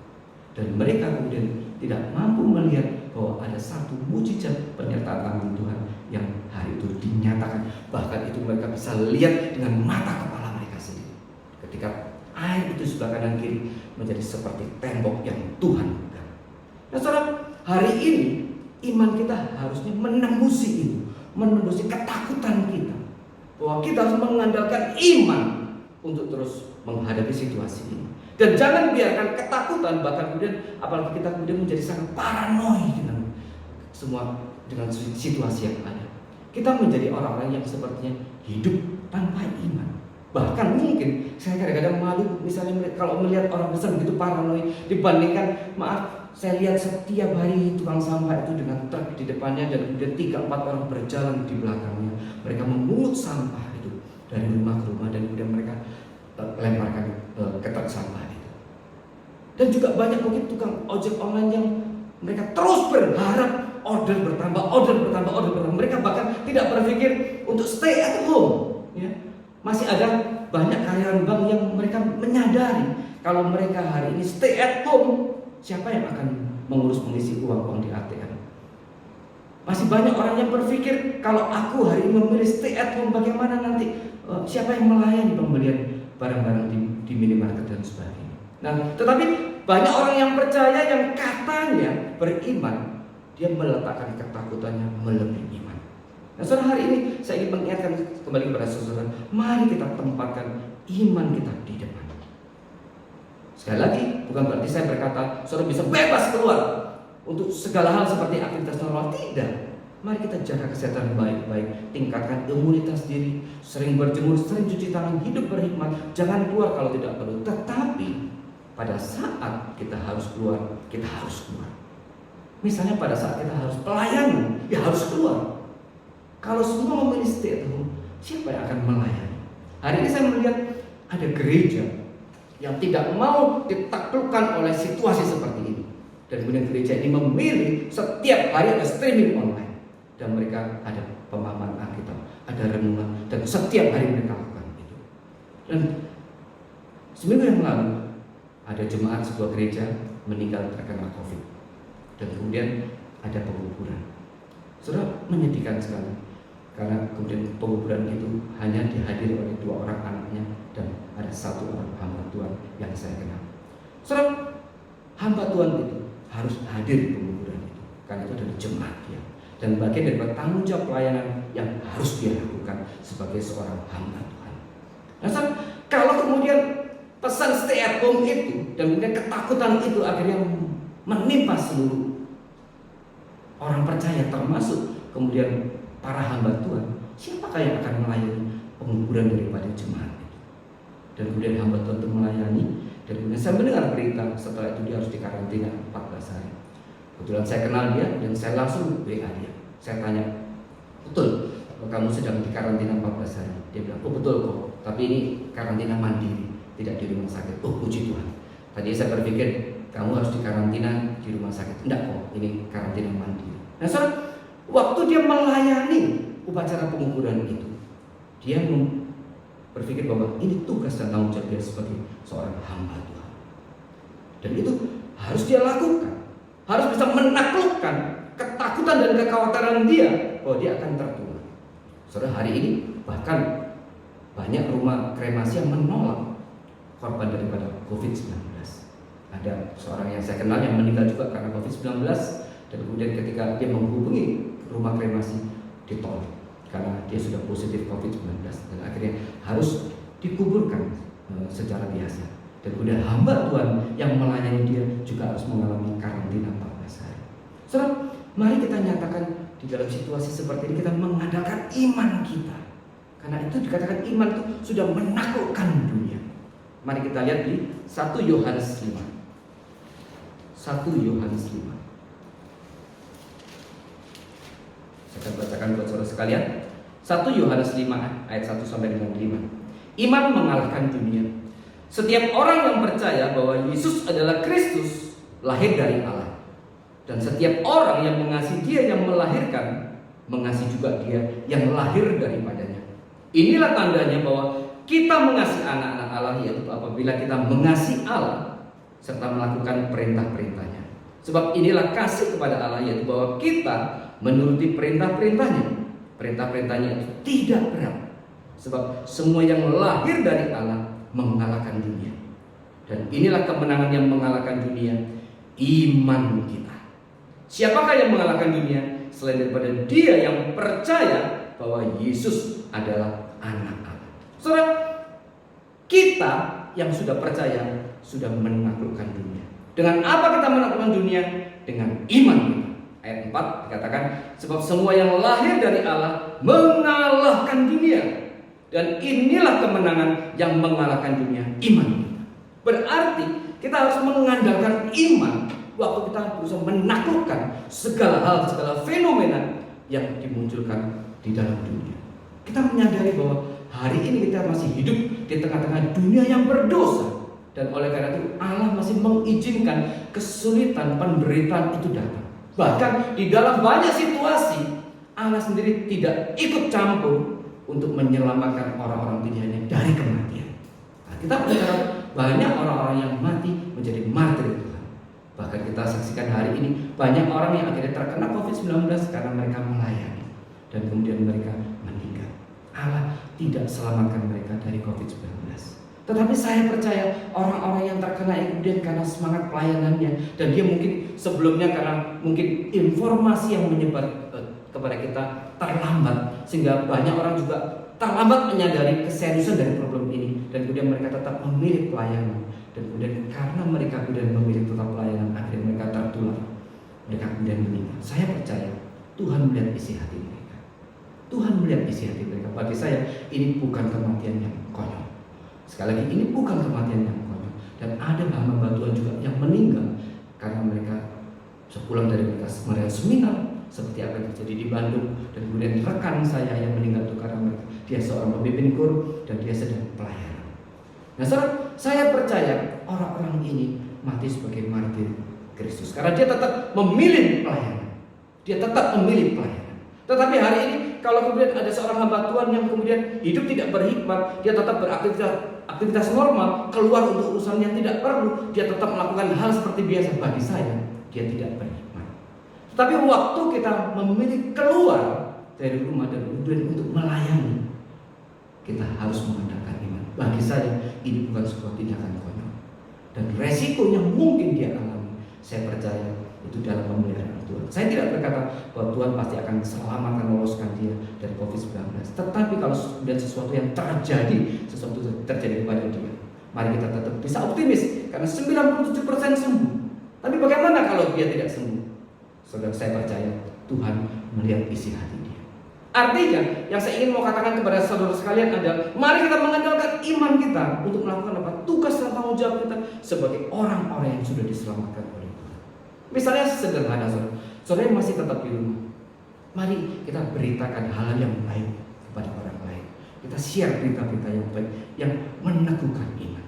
Dan mereka kemudian tidak mampu melihat bahwa ada satu mujizat penyertaan tangan Tuhan yang hari itu dinyatakan. Bahkan itu mereka bisa lihat dengan mata kepala mereka sendiri. Ketika air itu sebelah kanan kiri menjadi seperti tembok yang Tuhan pegang. Nah saudara, hari ini iman kita harusnya menembusi itu, menembusi ketakutan kita, bahwa kita harus mengandalkan iman untuk terus menghadapi situasi ini. Dan jangan biarkan ketakutan, bahkan kemudian apalagi kita kemudian menjadi sangat paranoid dengan situasi yang ada. Kita menjadi orang-orang yang sepertinya hidup tanpa iman. Bahkan mungkin saya kadang-kadang malu misalnya kalau melihat orang besar begitu paranoid dibandingkan, maaf, saya lihat setiap hari tukang sampah itu dengan truk di depannya dan kemudian 3-4 orang berjalan di belakangnya. Mereka memungut sampah itu dari rumah ke rumah dan kemudian mereka lemparkan ke truk sampah itu. Dan juga banyak mungkin tukang ojek online yang mereka terus berharap order bertambah. Mereka bahkan tidak berpikir untuk stay at home, ya. Masih ada banyak karyawan bank yang mereka menyadari kalau mereka hari ini stay at home, siapa yang akan mengurus mengisi uang di ATM? Masih banyak orang yang berpikir, kalau aku hari ini memilih stay at home, bagaimana nanti siapa yang melayani pembelian barang-barang di minimarket dan sebagainya. Nah, tetapi banyak orang yang percaya, yang katanya beriman, dia meletakkan ketakutannya melebihi iman. Nah, saudara, hari ini saya ingin mengingatkan kembali kepada saudara, mari kita tempatkan iman kita di depan. Sekali lagi, bukan berarti saya berkata saudara bisa bebas keluar untuk segala hal seperti aktivitas normal. Tidak. Mari kita jaga kesehatan baik-baik, tingkatkan imunitas diri, sering berjemur, sering cuci tangan, hidup berhikmat, jangan keluar kalau tidak perlu. Tetapi pada saat kita harus keluar, kita harus keluar. Misalnya pada saat kita harus pelayanan, ya harus keluar. Kalau semua memilih stay at home, siapa yang akan melayani? Hari ini saya melihat ada gereja yang tidak mau ditaklukkan oleh situasi seperti ini. Dan kemudian gereja ini memilih setiap hari ada streaming online. Dan mereka ada pemahaman Alkitab, ada renungan, dan setiap hari mereka lakukan itu. Dan seminggu yang lalu ada jemaat sebuah gereja meninggal terkena COVID. Dan kemudian ada penguburan. Saudara, menyedihkan sekali. Karena kemudian penguburan itu hanya dihadiri oleh 2 orang anaknya dan ada 1 orang hamba Tuhan yang saya kenal. Saudara, hamba Tuhan itu harus hadir di penguburan itu, karena itu adalah jemaat dia. Dan bagian dari tanggung jawab pelayanan yang harus dia lakukan sebagai seorang hamba Tuhan. Nah, saudara, kalau kemudian pesan stay at home itu dan kemudian ketakutan itu akhirnya menimpa seluruh orang percaya, termasuk kemudian para hamba Tuhan, siapakah yang akan melayani penguburan daripada jemaat itu? Dan kemudian hamba Tuhan itu melayani, dan kemudian saya mendengar berita setelah itu dia harus dikarantina 14 hari. Kebetulan saya kenal dia dan saya langsung WA dia. Saya tanya, betul kamu sedang dikarantina 14 hari? Dia bilang, oh betul kok, tapi ini karantina mandiri, tidak di rumah sakit. Oh puji Tuhan. Tadi saya berpikir kamu harus dikarantina di rumah sakit. Enggak kok, ini karantina mandiri. Nah, saudara, waktu dia melayani upacara penguburan itu, dia berpikir bahwa ini tugas dan tanggung jawab dia sebagai seorang hamba Tuhan. Dan itu harus dia lakukan. Harus bisa menaklukkan ketakutan dan kekhawatiran dia bahwa dia akan tertular. Saudara, hari ini bahkan banyak rumah kremasi yang menolak korban daripada COVID-19. Ada seorang yang saya kenal yang meninggal juga karena COVID-19, dan kemudian ketika dia menghubungi rumah kremasi ditolak karena dia sudah positif COVID-19 dan akhirnya harus dikuburkan secara biasa. Dan kemudian hamba Tuhan yang melayani dia juga harus mengalami karantina 14 hari. Saudara, mari kita nyatakan di dalam situasi seperti ini kita mengandalkan iman kita. Karena itu dikatakan iman itu sudah menaklukkan dunia. Mari kita lihat di 1 Yohanes 5. 1 Yohanes 5. Saya akan bacakan buat saudara sekalian. 1 Yohanes 5 ayat 1 sampai dengan 5. Iman mengalahkan dunia. Setiap orang yang percaya bahwa Yesus adalah Kristus lahir dari Allah. Dan setiap orang yang mengasihi Dia yang melahirkan, mengasihi juga Dia yang lahir daripadanya. Inilah tandanya bahwa kita mengasihi anak-anak Allah, yaitu apabila kita mengasihi Allah serta melakukan perintah-perintahnya. Sebab inilah kasih kepada Allah, yaitu bahwa kita menuruti perintah-perintahnya. Perintah-perintahnya itu tidak berat. Sebab semua yang lahir dari Allah mengalahkan dunia. Dan inilah kemenangan yang mengalahkan dunia, iman kita. Siapakah yang mengalahkan dunia selain daripada dia yang percaya bahwa Yesus adalah anak Allah. Saudara, kita yang sudah percaya sudah menaklukkan dunia. Dengan apa kita menaklukkan dunia? Dengan iman kita. Ayat 4 dikatakan, sebab semua yang lahir dari Allah mengalahkan dunia. Dan inilah kemenangan yang mengalahkan dunia, iman kita. Berarti kita harus mengandalkan iman waktu kita berusaha menaklukkan segala hal, segala fenomena yang dimunculkan di dalam dunia. Kita menyadari bahwa hari ini kita masih hidup di tengah-tengah dunia yang berdosa. Dan oleh karena itu Allah masih mengizinkan kesulitan, penderitaan itu datang. Bahkan di dalam banyak situasi Allah sendiri tidak ikut campur untuk menyelamatkan orang-orang pilihannya dari kematian. Nah, kita berharap banyak orang-orang yang mati menjadi martir Tuhan. Bahkan kita saksikan hari ini banyak orang yang akhirnya terkena COVID-19 karena mereka melayani dan kemudian mereka meninggal. Allah tidak selamatkan mereka dari COVID-19. Tetapi saya percaya orang-orang yang terkena kemudian karena semangat pelayanannya, dan dia mungkin sebelumnya karena mungkin informasi yang menyebar kepada kita terlambat, sehingga banyak orang juga terlambat menyadari keseriusan dari problem ini, dan kemudian mereka tetap memilih pelayanan. Dan kemudian karena mereka kemudian memilih tetap pelayanan, akhirnya mereka tertular, mereka kemudian meninggal. Saya percaya Tuhan melihat isi hati mereka. Tuhan melihat isi hati mereka. Bagi saya ini bukan kematian yang konyol. Sekali lagi, ini bukan kematian yang konyol. Dan ada hamba Tuhan juga yang meninggal karena mereka sepulang dari mereka seminar, seperti apa yang terjadi di Bandung. Dan kemudian rekan saya yang meninggal itu karena mereka, dia seorang pemimpin kur dan dia sedang pelayanan. Nah, saya percaya orang-orang ini mati sebagai martir Kristus karena dia tetap memilih pelayanan. Dia tetap memilih pelayanan. Tetapi hari ini kalau kemudian ada seorang hamba Tuhan yang kemudian hidup tidak berhikmat, dia tetap beraktivitas normal, keluar untuk urusan yang tidak perlu, dia tetap melakukan hal seperti biasa, bagi saya dia tidak berhikmat. Tapi waktu kita memilih keluar dari rumah dan kemudian untuk melayani, kita harus mengandalkan iman. Bagi saya ini bukan sebuah tindakan konyol, dan resikonya mungkin dia alami. Saya percaya itu dalam pemeliharaan Tuhan. Saya tidak berkata bahwa Tuhan pasti akan selamatkan, meloloskan dia dari COVID-19. Tetapi kalau kemudian sesuatu yang terjadi kepada dia, mari kita tetap bisa optimis karena 97% sembuh. Tapi bagaimana kalau dia tidak sembuh? Saudara, saya percaya Tuhan melihat isi hati dia. Artinya, yang saya ingin mau katakan kepada saudara sekalian adalah, mari kita mengandalkan iman kita untuk melakukan apa? Tugas dan tanggung jawab kita sebagai orang-orang yang sudah diselamatkan oleh Tuhan. Misalnya sederhana, saudara yang masih tetap di rumah, mari kita beritakan hal yang baik kepada orang lain. Kita share berita-berita yang baik, yang meneguhkan iman.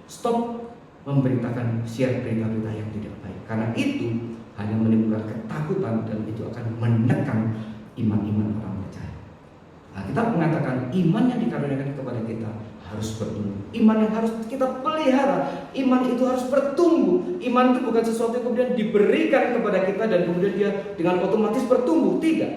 Stop memberitakan share berita-berita yang tidak baik, karena itu hanya menimbulkan ketakutan dan itu akan menekan iman-iman orang percaya. Nah, kita mengatakan iman yang dikaruniakan kepada kita harus bertumbuh. Iman yang harus kita pelihara. Iman itu harus bertumbuh. Iman itu bukan sesuatu yang kemudian diberikan kepada kita dan kemudian dia dengan otomatis bertumbuh. Tidak.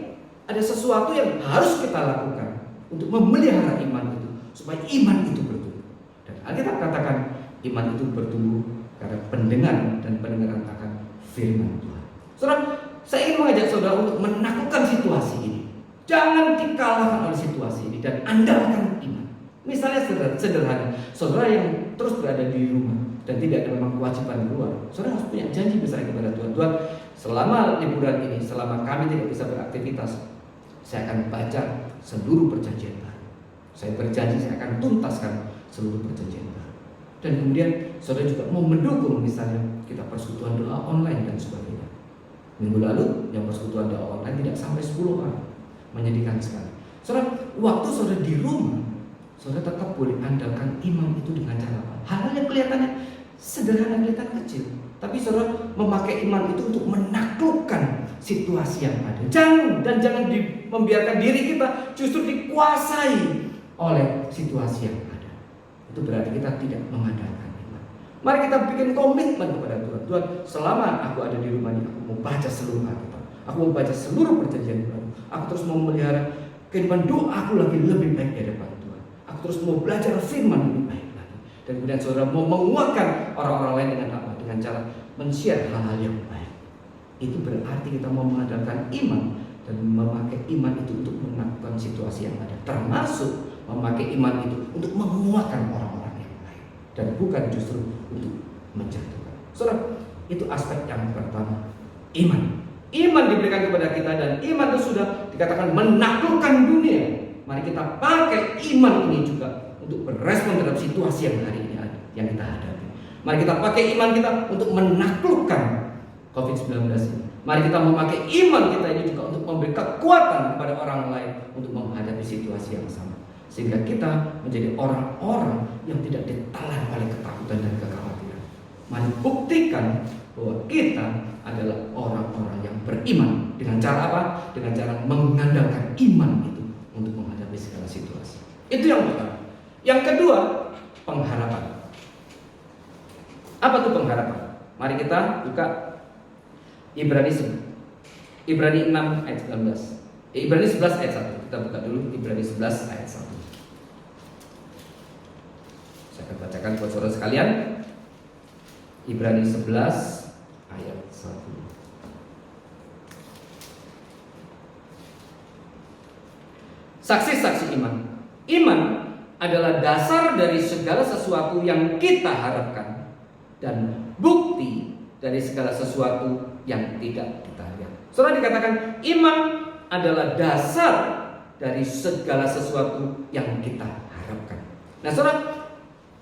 Ada sesuatu yang harus kita lakukan untuk memelihara iman itu, supaya iman itu bertumbuh. Dan Alkitab katakan iman itu bertumbuh karena pendengaran dan pendengaran akan firman Tuhan. Saudara, saya ingin mengajak saudara untuk menaklukkan situasi ini. Jangan dikalahkan oleh situasi ini dan andalkan iman. Misalnya sederhana, saudara yang terus berada di rumah dan tidak ada memang kewajiban keluar, saudara harus punya janji misalnya kepada Tuhan. Tuhan, selama liburan ini, selama kami tidak bisa beraktivitas, saya akan baca seluruh perjanjian baru. Saya berjanji saya akan tuntaskan seluruh perjanjian baru. Dan kemudian saudara juga mau mendukung, misalnya kita persekutuan doa online dan sebagainya. Minggu lalu yang persekutuan doa online tidak sampai 10 orang. Menyedihkan sekali. Saudara, waktu saudara di rumah, saudara tetap boleh andalkan iman itu dengan cara apa? Hal yang kelihatannya sederhana, kelihatan kecil, tapi saudara memakai iman itu untuk menaklukkan situasi yang ada. Jangan membiarkan diri kita justru dikuasai oleh situasi yang ada. Itu berarti kita tidak mengandalkan. Mari kita bikin komitmen kepada Tuhan. Tuhan, selama aku ada di rumah ini, aku mau baca seluruh Alkitab. Aku mau baca seluruh perjanjian baru. Aku terus mau memelihara kehidupan doaku lagi lebih baik di hadapan Tuhan. Aku terus mau belajar firman lebih baik lagi. Dan kemudian saudara mau menguatkan orang-orang lain dengan apa? Dengan cara men-share hal-hal yang baik. Itu berarti kita mau mengandalkan iman dan memakai iman itu untuk menaklukkan situasi yang ada. Termasuk memakai iman itu untuk menguatkan orang-orang yang lain. Dan bukan justru untuk menjatuhkan. Saudara, itu aspek yang pertama, iman. Iman diberikan kepada kita dan iman itu sudah dikatakan menaklukkan dunia. Mari kita pakai iman ini juga untuk berespon terhadap situasi yang hari ini ada, yang kita hadapi. Mari kita pakai iman kita untuk menaklukkan COVID-19 ini. Mari kita memakai iman kita ini juga untuk memberi kekuatan kepada orang lain untuk menghadapi situasi yang sama. Sehingga kita menjadi orang-orang yang tidak ditelan oleh ketakutan dan kekhawatiran. Mari buktikan bahwa kita adalah orang-orang yang beriman. Dengan cara apa? Dengan cara mengandalkan iman itu untuk menghadapi segala situasi. Itu yang pertama. Yang kedua, pengharapan. Apa itu pengharapan? Mari kita buka Ibrani 6 ayat 19. Ibrani 11 ayat 1. Kita buka dulu Ibrani 11 ayat 1. Saya akan bacakan buat saudara sekalian. Ibrani 11 ayat 1. Saksi-saksi iman. Iman adalah dasar dari segala sesuatu yang kita harapkan dan bukti dari segala sesuatu yang tidak kita lihat. Saudara, dikatakan iman adalah dasar dari segala sesuatu yang kita harapkan. Nah, saudara,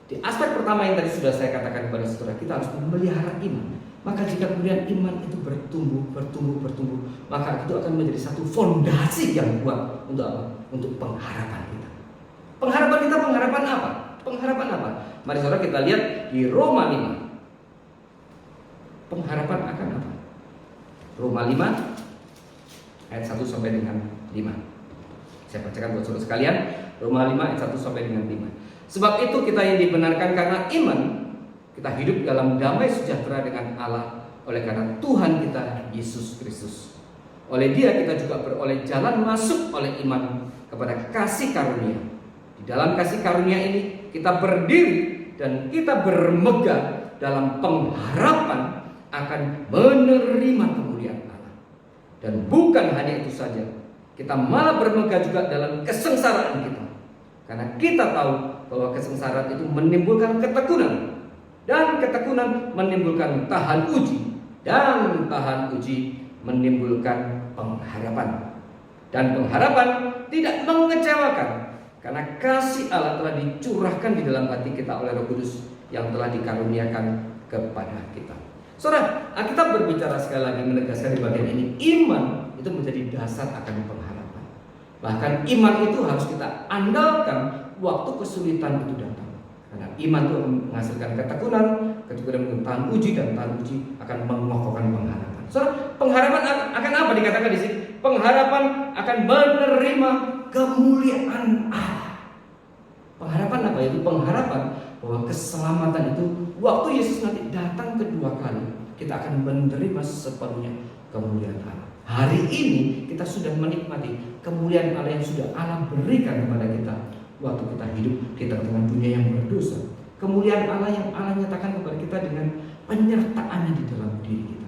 di aspek pertama yang tadi sudah saya katakan kepada saudara, kita harus memelihara iman. Maka jika kemudian iman itu bertumbuh, maka itu akan menjadi satu fondasi yang kuat untuk apa? Untuk pengharapan kita. Pengharapan kita, pengharapan apa? Pengharapan apa? Mari saudara kita lihat di Roma 5. Pengharapan akan apa? Roma 5 ayat 1 sampai dengan 5. Saya bacakan buat saudara sekalian. Roma 5 ayat 1 sampai dengan 5. Sebab itu kita yang dibenarkan karena iman, kita hidup dalam damai sejahtera dengan Allah oleh karena Tuhan kita Yesus Kristus. Oleh Dia kita juga beroleh jalan masuk oleh iman kepada kasih karunia. Di dalam kasih karunia ini kita berdiri dan kita bermegah dalam pengharapan akan menerima kemuliaan Allah. Dan bukan hanya itu saja, kita malah bermegah juga dalam kesengsaraan kita. Karena kita tahu bahwa kesengsaraan itu menimbulkan ketekunan, dan ketekunan menimbulkan tahan uji, dan tahan uji menimbulkan pengharapan. Dan pengharapan tidak mengecewakan, karena kasih Allah telah dicurahkan di dalam hati kita oleh Roh Kudus yang telah dikaruniakan kepada kita. Saudara, Alkitab berbicara sekali lagi, menegaskan di bagian ini, iman itu menjadi dasar akan pengharapan. Bahkan iman itu harus kita andalkan waktu kesulitan itu datang. Karena iman itu menghasilkan ketekunan, ketekunan tahan uji, dan tahan uji akan mengokohkan pengharapan. Saudara, pengharapan akan apa dikatakan di sini? Pengharapan akan menerima kemuliaan Allah. Pengharapan apa itu? Pengharapan bahwa keselamatan itu waktu Yesus nanti datang kedua kali, kita akan menerima sepenuhnya kemuliaan Allah. Hari ini kita sudah menikmati kemuliaan Allah yang sudah Allah berikan kepada kita waktu kita hidup di tengah dunia yang berdosa. Kemuliaan Allah yang Allah nyatakan kepada kita dengan penyertaannya di dalam diri kita.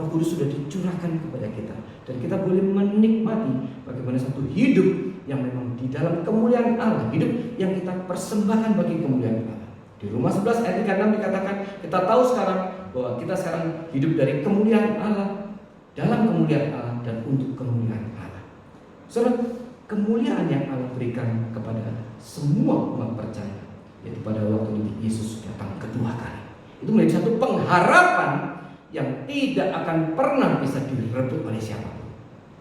Roh Kudus sudah dicurahkan kepada kita, dan kita boleh menikmati bagaimana satu hidup yang memang di dalam kemuliaan Allah, hidup yang kita persembahkan bagi kemuliaan Allah. Di Roma 11 ayat 36 dikatakan, kita tahu sekarang bahwa kita sekarang hidup dari kemuliaan Allah, dalam kemuliaan Allah, dan untuk kemuliaan Allah. Saudara, kemuliaan yang Allah berikan kepada semua umat percaya, yaitu pada waktu Yesus datang kedua kali, itu menjadi satu pengharapan yang tidak akan pernah bisa direbut oleh siapapun.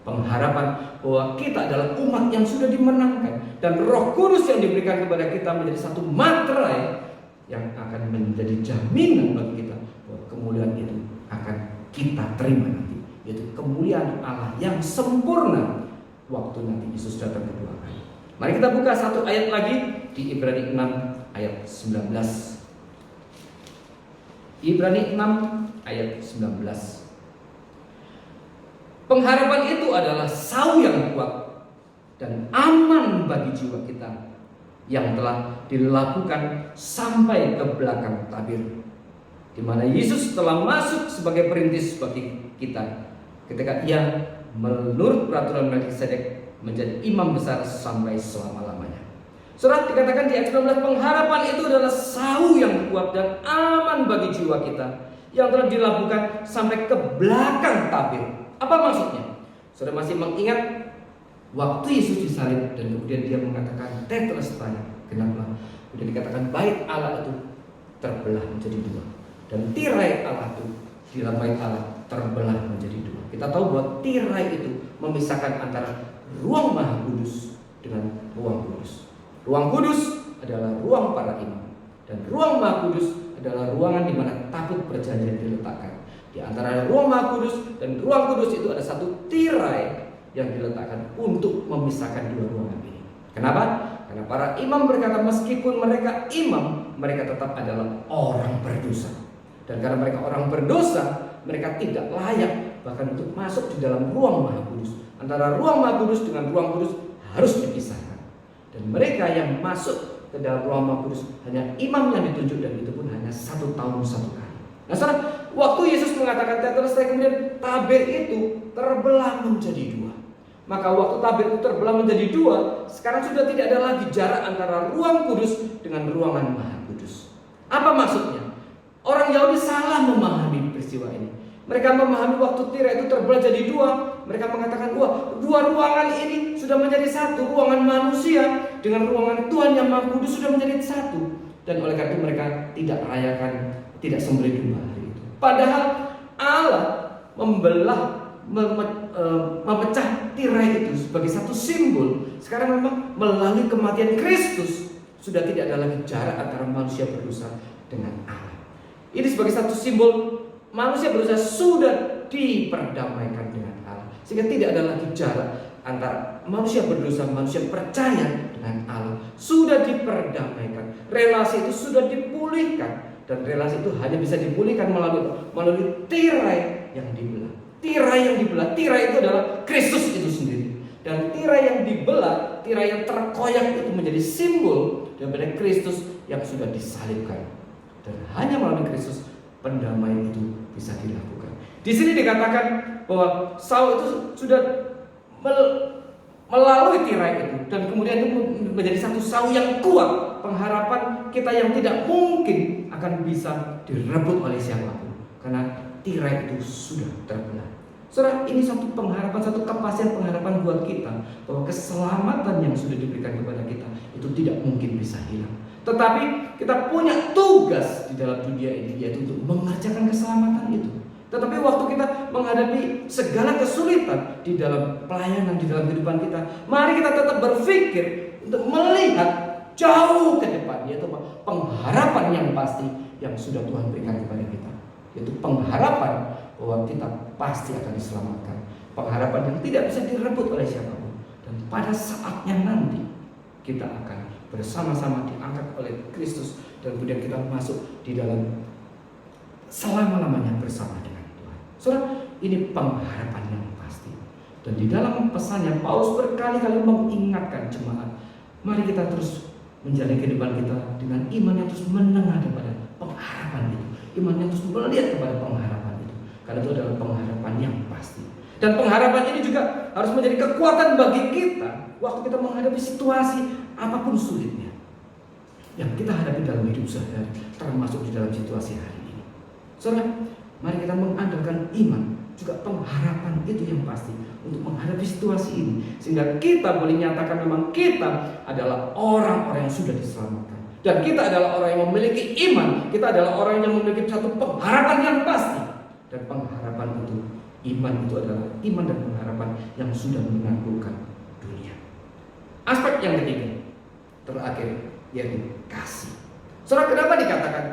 Pengharapan bahwa kita adalah umat yang sudah dimenangkan, dan Roh Kudus yang diberikan kepada kita menjadi satu materai yang akan menjadi jaminan bagi kita bahwa kemuliaan itu akan kita terima nanti, yaitu kemuliaan Allah yang sempurna waktu nanti Yesus datang kedua kali. Mari kita buka satu ayat lagi di Ibrani 6 ayat 19. Ibrani 6 ayat 19. Pengharapan itu adalah sau yang kuat dan aman bagi jiwa kita yang telah dilakukan sampai ke belakang tabir, di mana Yesus telah masuk sebagai perintis bagi kita ketika Ia menurut peraturan Melkisedek menjadi imam besar sampai selama-lamanya. Surat dikatakan di ayat 19, pengharapan itu adalah sau yang kuat dan aman bagi jiwa kita yang telah dilakukan sampai ke belakang tabir. Apa maksudnya? Saudara masih mengingat waktu Yesus disalib dan kemudian Dia mengatakan tetelestai, genaplah. Kemudian dikatakan bait Allah itu terbelah menjadi dua, dan tirai Allah itu di dalam bait Allah terbelah menjadi dua. Kita tahu bahwa tirai itu memisahkan antara ruang Maha Kudus dengan ruang kudus. Ruang kudus adalah ruang para imam, dan ruang Maha Kudus adalah ruangan di mana tabut perjanjian diletakkan. Di antara ruang Maha Kudus dan ruang kudus itu ada satu tirai yang diletakkan untuk memisahkan dua ruangan ini. Kenapa? Karena para imam berkata meskipun mereka imam, mereka tetap adalah orang berdosa. Dan karena mereka orang berdosa, mereka tidak layak bahkan untuk masuk di dalam ruang Maha Kudus. Antara ruang Maha Kudus dengan ruang kudus harus dipisahkan. Dan mereka yang masuk ke dalam ruang Maha Kudus hanya imam yang ditunjuk, dan itu pun hanya 1 tahun 1 kali. Nah, saudara, waktu Yesus mengatakan tetelestai, kemudian tabir itu terbelah menjadi 2. Maka waktu tabir itu terbelah menjadi 2, sekarang sudah tidak ada lagi jarak antara ruang kudus dengan ruangan Maha Kudus. Apa maksudnya? Orang Yahudi salah memahami peristiwa ini. Mereka memahami waktu tirai itu terbelah jadi 2. Mereka mengatakan, wah, 2 ruangan ini sudah menjadi 1. Ruangan manusia dengan ruangan Tuhan yang Maha Kudus sudah menjadi 1. Dan oleh karena itu mereka tidak rayakan, tidak sembelih domba hari itu. Padahal Allah memecah tirai itu sebagai satu simbol. Sekarang memang melalui kematian Kristus sudah tidak ada lagi jarak antara manusia berdosa dengan Allah. Ini sebagai satu simbol manusia berdosa sudah diperdamaikan dengan Allah, sehingga tidak ada lagi jarak antara manusia berdosa, manusia percaya dengan Allah. Sudah diperdamaikan, relasi itu sudah dipulihkan, dan relasi itu hanya bisa dipulihkan melalui tirai yang dibelah. Tirai yang dibelah, tirai itu adalah Kristus itu sendiri. Dan tirai yang dibelah, tirai yang terkoyak itu menjadi simbol daripada Kristus yang sudah disalibkan. Dan hanya melalui Kristus pendamaian itu bisa dilakukan. Di sini dikatakan bahwa Saul itu sudah melalui tirai itu, dan kemudian itu menjadi satu Saul yang kuat. Pengharapan kita yang tidak mungkin akan bisa direbut oleh siapapun, karena tirai itu sudah terbelah. Saudara, ini satu pengharapan, satu kepastian pengharapan buat kita, bahwa keselamatan yang sudah diberikan kepada kita itu tidak mungkin bisa hilang. Tetapi kita punya tugas di dalam dunia ini, yaitu untuk mengerjakan keselamatan itu. Tetapi waktu kita menghadapi segala kesulitan di dalam pelayanan, di dalam kehidupan kita, mari kita tetap berpikir untuk melihat jauh ke depan, yaitu pengharapan yang pasti yang sudah Tuhan berikan kepada kita, yaitu pengharapan bahwa kita pasti akan diselamatkan, pengharapan yang tidak bisa direbut oleh siapapun. Dan pada saatnya nanti kita akan bersama-sama diangkat oleh Kristus, dan kemudian kita masuk di dalam selama-lamanya bersama dengan Tuhan. Saudara, ini pengharapan yang pasti. Dan di dalam pesannya Paulus berkali-kali mengingatkan jemaat, mari kita terus menjalani kehidupan kita dengan iman yang terus menengah kepada pengharapan itu, iman yang terus melihat kepada pengharapan itu, karena itu adalah pengharapan yang pasti. Dan pengharapan ini juga harus menjadi kekuatan bagi kita waktu kita menghadapi situasi apapun sulitnya yang kita hadapi dalam hidup sehari-hari, termasuk di dalam situasi hari ini. Saudara, mari kita mengandalkan iman, juga pengharapan itu yang pasti untuk menghadapi situasi ini, sehingga kita boleh nyatakan memang kita adalah orang-orang yang sudah diselamatkan, dan kita adalah orang yang memiliki iman. Kita adalah orang yang memiliki satu pengharapan yang pasti, dan pengharapan itu, iman itu adalah iman dan pengharapan yang sudah menaklukkan dunia. Aspek yang ketiga, terakhir, yaitu kasih. Saudara, kenapa dikatakan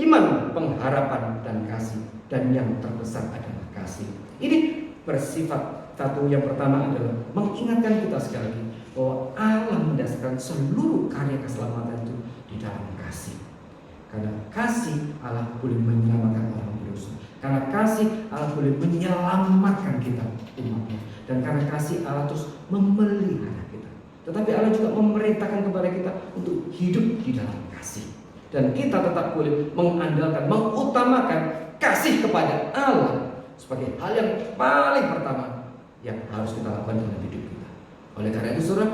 iman, pengharapan, dan kasih, dan yang terbesar adalah kasih? Ini bersifat satu, yang pertama adalah mengingatkan kita sekali lagi bahwa Allah mendasarkan seluruh karya keselamatan itu di dalam kasih. Karena kasih Allah boleh menyelamatkan orang berdosa. Karena kasih Allah boleh menyelamatkan kita umatnya. Dan karena kasih Allah terus memelihara kita. Tetapi Allah juga memerintahkan kepada kita untuk hidup di dalam kasih. Dan kita tetap boleh mengandalkan, mengutamakan kasih kepada Allah sebagai hal yang paling pertama yang harus kita lakukan dalam hidup kita. Oleh karena itu, saudara,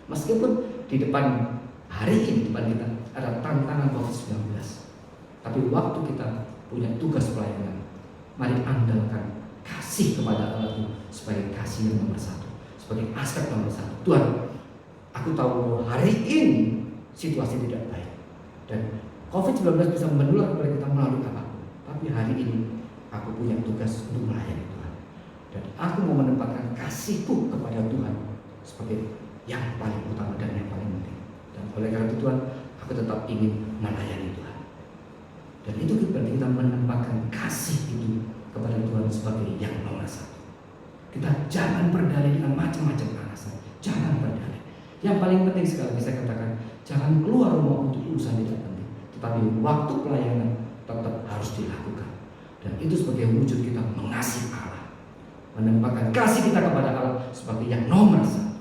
meskipun di depan hari ini, depan kita ada tantangan COVID-19, tapi waktu kita punya tugas pelayanan, mari andalkan kasih kepada Allah itu sebagai kasih yang nomor 1, sebagai aspek nomor 1. Tuhan, aku tahu bahwa hari ini situasi tidak baik, dan COVID-19 bisa menular kepada kita melalui apapun. Tapi hari ini aku punya tugas untuk melayani Tuhan, dan aku mau menempatkan kasihku kepada Tuhan sebagai yang paling utama dan yang paling penting. Dan oleh karena itu, Tuhan, aku tetap ingin melayani Tuhan. Dan itu berarti kita menempatkan kasih itu kepada Tuhan sebagai yang nomor 1. Kita jangan berdalih dengan macam-macam alasan. Jangan berdalih. Yang paling penting sekali lagi saya katakan, jangan keluar rumah untuk urusan tidak penting. Tetapi waktu pelayanan, tetap harus dilakukan. Dan itu sebagai wujud kita mengasihi Allah, menempatkan kasih kita kepada Allah sebagai yang nomor satu.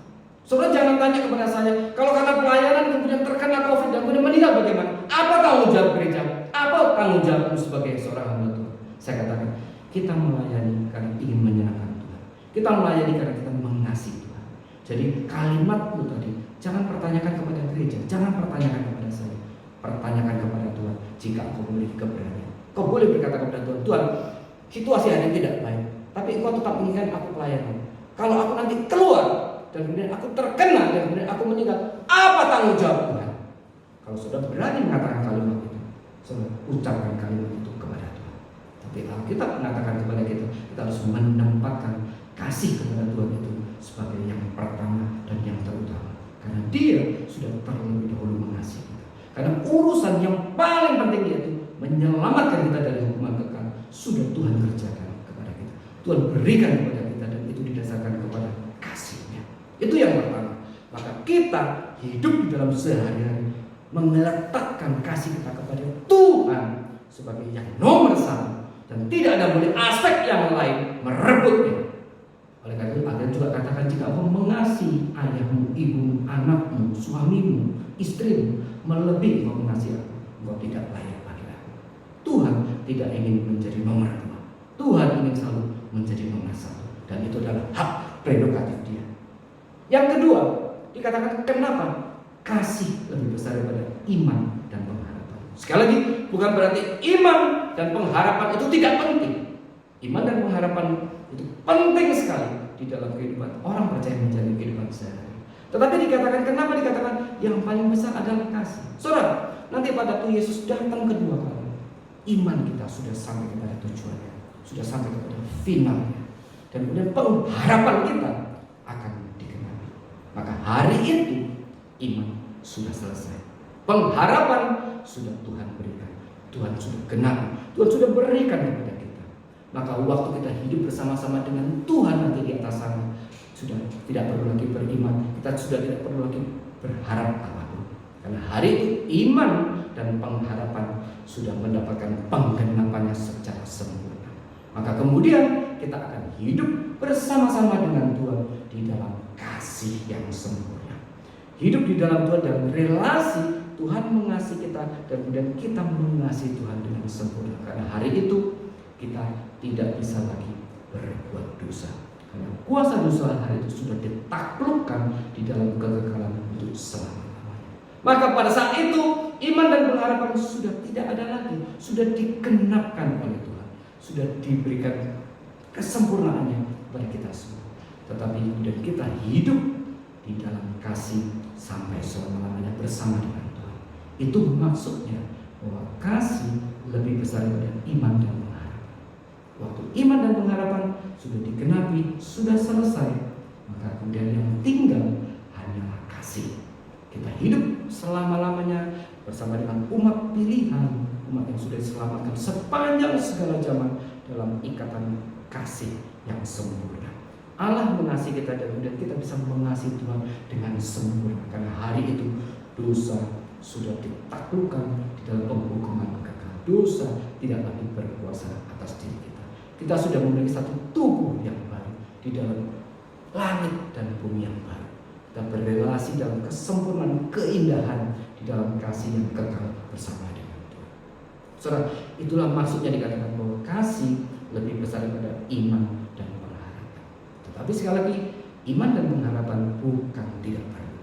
Saudara jangan tanya kepada saya, kalau karena pelayanan kemudian terkena COVID dan kemudian meninggal bagaimana? Apa tanggung jawab gereja? Apa tanggung jawabmu sebagai seorang hamba Tuhan? Saya katakan, kita melayani karena ingin menyenangkan Tuhan. Kita melayani karena kita mengasihi Tuhan. Jadi kalimatmu tadi, jangan pertanyakan kepada gereja, jangan pertanyakan kepada saya. Pertanyakan kepada Tuhan jika engkau memiliki keberanian. Kau boleh berkata kepada Tuhan, Tuhan, situasi hari ini tidak baik, tapi engkau tetap menginginkan aku pelayanan. Kalau aku nanti keluar dan kemudian aku terkena dan kemudian aku meninggal, apa tanggung jawab Tuhan? Kalau sudah berani mengatakan kalimat itu, saudara ucapkan kalimat itu kepada Tuhan. Tapi Alkitab mengatakan kepada kita, kita harus menempatkan kasih kepada Tuhan itu sebagai yang pertama dan yang terutama, karena Dia sudah terlebih dahulu mengasihi kita. Karena urusan yang paling penting yaitu menyelamatkan kita dari hukuman kekal sudah Tuhan kerjakan kepada kita. Tuhan berikan kepada kita dan itu didasarkan kepada kasih-Nya. Itu yang pertama. Maka kita hidup di dalam sehari-hari meletakkan kasih kita kepada Tuhan sebagai yang nomor satu dan tidak ada boleh aspek yang lain merebutnya. Oleh karena itu ada juga katakan, jika engkau mengasihi ayahmu, ibumu, anakmu, suamimu, istrimu melebihi engkau mengasihi aku, engkau tidak layak bagi aku. Tuhan tidak ingin menjadi nomor dua. Tuhan ingin selalu menjadi nomor satu dan itu adalah hak prerogatif Dia. Yang kedua dikatakan, kenapa kasih lebih besar daripada iman dan pengharapan. Sekali lagi, bukan berarti iman dan pengharapan itu tidak penting. Iman dan pengharapan itu penting sekali di dalam kehidupan orang percaya menjalani kehidupan sehari-hari. Tetapi dikatakan, kenapa dikatakan yang paling besar adalah kasih? Saudara, nanti pada waktu Yesus datang kedua kali, iman kita sudah sampai kepada tujuannya, sudah sampai kepada finalnya, dan kemudian pengharapan kita akan digenapi. Maka hari itu iman sudah selesai, pengharapan sudah Tuhan berikan, Tuhan sudah genapi, Tuhan sudah berikan kepada kita. Maka waktu kita hidup bersama-sama dengan Tuhan nanti di atas sana, sudah tidak perlu lagi beriman, kita sudah tidak perlu lagi berharap apapun. Karena hari itu iman dan pengharapan sudah mendapatkan penggenapannya secara sempurna. Maka kemudian kita akan hidup bersama-sama dengan Tuhan di dalam kasih yang sempurna. Hidup di dalam Tuhan dalam relasi, Tuhan mengasihi kita dan kemudian kita mengasihi Tuhan dengan sempurna. Karena hari itu kita tidak bisa lagi berbuat dosa, karena kuasa dosa hari itu sudah ditaklukkan di dalam kekekalan untuk selama-lamanya. Maka pada saat itu iman dan pengharapan sudah tidak ada lagi, sudah digenapkan oleh Tuhan, sudah diberikan kesempurnaannya kepada kita semua. Tetapi kemudian kita hidup di dalam kasih sampai selama-lamanya bersama dengan Tuhan. Itu maksudnya bahwa kasih lebih besar daripada iman dan pengharapan. Waktu iman dan pengharapan sudah digenapi, sudah selesai, maka kemudian yang tinggal hanyalah kasih. Kita hidup selama-lamanya bersama dengan umat pilihan, umat yang sudah diselamatkan sepanjang segala zaman dalam ikatan kasih yang sempurna. Allah mengasihi kita dan kemudian kita bisa mengasihi Tuhan dengan sempurna, karena hari itu dosa sudah ditaklukkan di dalam penghukuman kekal. Dosa tidak lagi berkuasa atas diri kita. Kita sudah memiliki satu tubuh yang baru di dalam langit dan bumi yang baru. Kita berrelasi dalam kesempurnaan, keindahan di dalam kasih yang kekal bersama dengan Tuhan. Saudara, itulah maksudnya dikatakan bahwa kasih lebih besar daripada iman dan pengharapan. Tetapi sekali lagi, iman dan pengharapan bukan tidak perlu.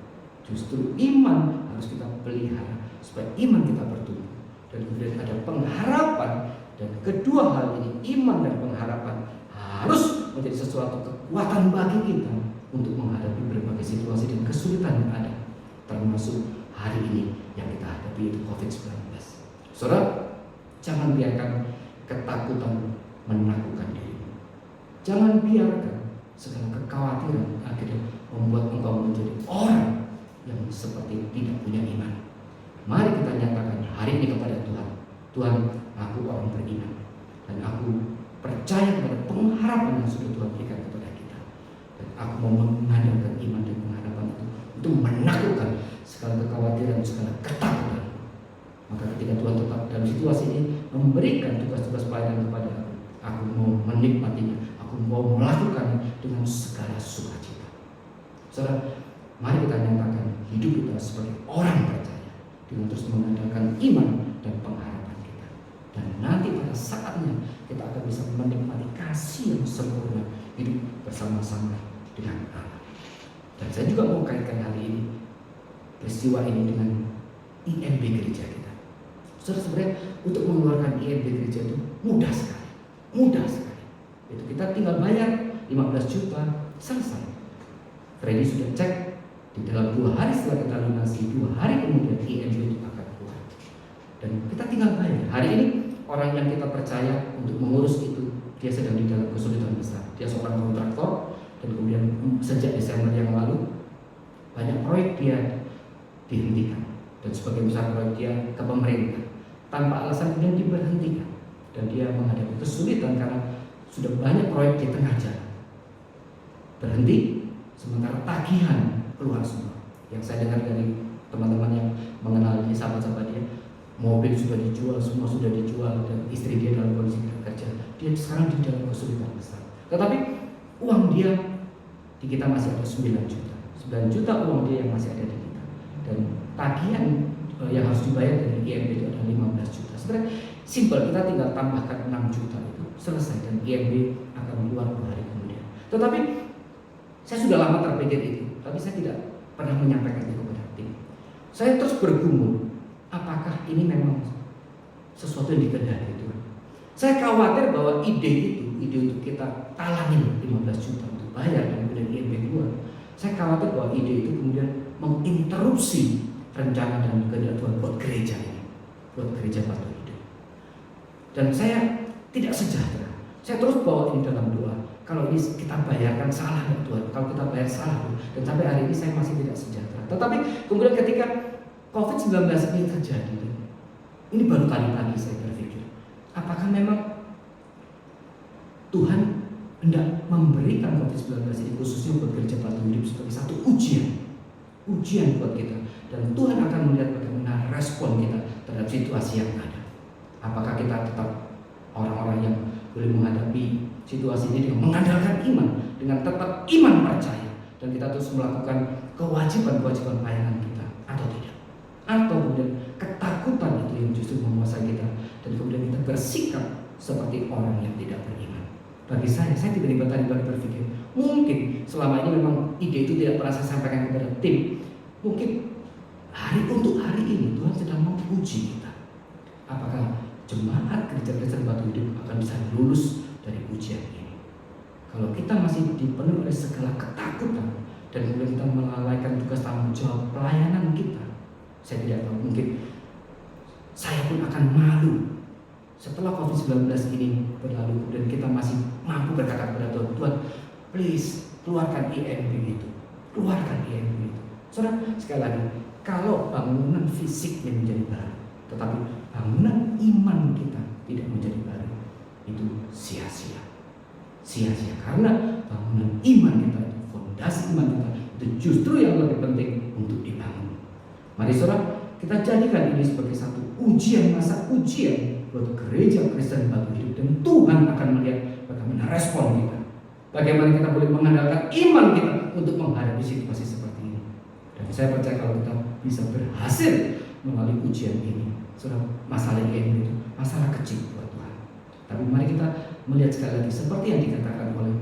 Justru iman harus kita pelihara supaya iman kita bertumbuh, dan kemudian ada pengharapan. Dan kedua hal ini, iman dan pengharapan, harus menjadi sesuatu kekuatan bagi kita untuk menghadapi berbagai situasi dan kesulitan yang ada, termasuk hari ini yang kita hadapi, yaitu COVID-19. Saudara, jangan biarkan ketakutan menaklukkan dirimu. Jangan biarkan segala kekhawatiran akhirnya membuat engkau menjadi orang yang seperti tidak punya iman. Mari kita nyatakan hari ini kepada Tuhan, Tuhan, aku orang beriman dan aku percaya kepada pengharapan yang sudah Tuhan berikan kepada kita, dan aku mau mengandalkan iman dan pengharapan itu untuk menaklukkan segala kekhawatiran, segala ketakutan. Maka ketika Tuhan tetap dalam situasi ini, memberikan tugas-tugas pelayanan kepada aku. Aku mau menikmatinya, aku mau melakukannya dengan segala sukacita. Saudara, mari kita nyatakan hidup kita sebagai orang percaya dengan terus mengandalkan iman dan pengharapan kita. Dan nanti pada saatnya kita akan bisa menikmati kasih yang sempurna, hidup bersama-sama dengan Allah. Dan saya juga mau kaitkan hari ini, peristiwa ini dengan IMB gereja kita. Saudara, sebenarnya untuk mengeluarkan IMB gereja itu mudah sekali. Mudah sekali. Itu kita tinggal bayar 15 juta, selesai. Freddy sudah cek, di dalam 2 hari setelah kita lunasi, 2 hari kemudian IMB itu akan keluar. Dan kita tinggal bayar. Hari ini orang yang kita percaya untuk mengurus itu, dia sedang di dalam kesulitan besar. Dia seorang kontraktor, dan kemudian sejak Desember yang lalu banyak proyek dia dihentikan, dan sebagian besar proyek dia ke pemerintah tanpa alasan kemudian diberhentikan, dan dia menghadapi kesulitan karena sudah banyak proyek di tengah jalan berhenti, sementara tagihan keluar semua. Yang saya dengar dari teman-teman yang mengenal dia, sahabat-sahabat dia, mobil sudah dijual, semua sudah dijual, dan istri dia dalam kondisi tidak kerja. Dia sekarang di dalam kesulitan besar. Tetapi uang dia di kita masih ada 9 juta. 9 juta uang dia yang masih ada di kita. Dan tagihan yang harus dibayar dari IMB itu ada 15 juta. Sebenarnya simpel, kita tinggal tambahkan 6 juta itu selesai, dan IMB akan keluar 2 hari kemudian. Tetapi saya sudah lama terpikir itu, tapi saya tidak pernah menyampaikan itu kepada tim. Saya terus bergumul, apakah ini memang sesuatu yang dikehendaki Tuhan? Saya khawatir bahwa ide untuk kita talangin 15 juta untuk bayar dan kemudian IMB keluar. Saya khawatir bahwa ide itu kemudian menginterupsi rencana dan kehendak Tuhan buat gereja ini, buat gereja Batu Hidup. Dan saya tidak sejahtera. Saya terus bawa ini dalam doa. Kalau ini kita bayarkan salah ya Tuhan, kalau kita bayar salah. Dan sampai hari ini saya masih tidak sejahtera. Tetapi kemudian ketika COVID-19 ini terjadi, ini baru kali lagi saya berpikir, apakah memang Tuhan hendak memberikan COVID-19 ini khususnya buat gereja Batu Hidup sebagai satu ujian buat kita, dan Tuhan akan melihat bagaimana respon kita terhadap situasi yang ada. Apakah kita tetap orang-orang yang boleh menghadapi situasi ini dengan mengandalkan iman, dengan tetap iman percaya, dan kita terus melakukan kewajiban-kewajiban pelayanan kita, atau tidak? Atau kemudian ketakutan itu yang justru menguasai kita, dan kemudian kita bersikap seperti orang yang tidak beriman. Bagi saya tiba-tiba tadi baru berpikir, mungkin selama ini memang ide itu tidak pernah saya sampaikan kepada tim. Mungkin untuk hari ini Tuhan sedang menguji kita. Apakah jemaat gereja Kristen Batu Hidup akan bisa lulus dari ujian ini? Kalau kita masih dipenuhi oleh segala ketakutan, dan kemudian kita melalaikan tugas tanggung jawab pelayanan kita, saya tidak tahu, mungkin saya pun akan malu. Setelah COVID-19 ini berlalu, kemudian kita masih mampu berkata kepada Tuhan, Tuhan, please keluarkan IMB itu, keluarkan IMB itu. Saudara, sekali lagi, kalau bangunan fisiknya menjadi baru, tetapi bangunan iman kita tidak menjadi baru, itu sia-sia. Sia-sia karena bangunan iman kita, fondasi iman kita itu justru yang lebih penting untuk dibangun. Mari saudara, kita jadikan ini sebagai satu ujian, masa ujian buat gereja Kristen Batu Hidup, dan Tuhan akan melihat bagaimana respon kita, bagaimana kita boleh mengandalkan iman kita untuk menghadapi situasi seperti ini. Dan saya percaya kalau kita bisa berhasil melalui ujian ini, saudara, masalah ini itu masalah kecil buat Tuhan. Tapi mari kita melihat sekali lagi seperti yang dikatakan oleh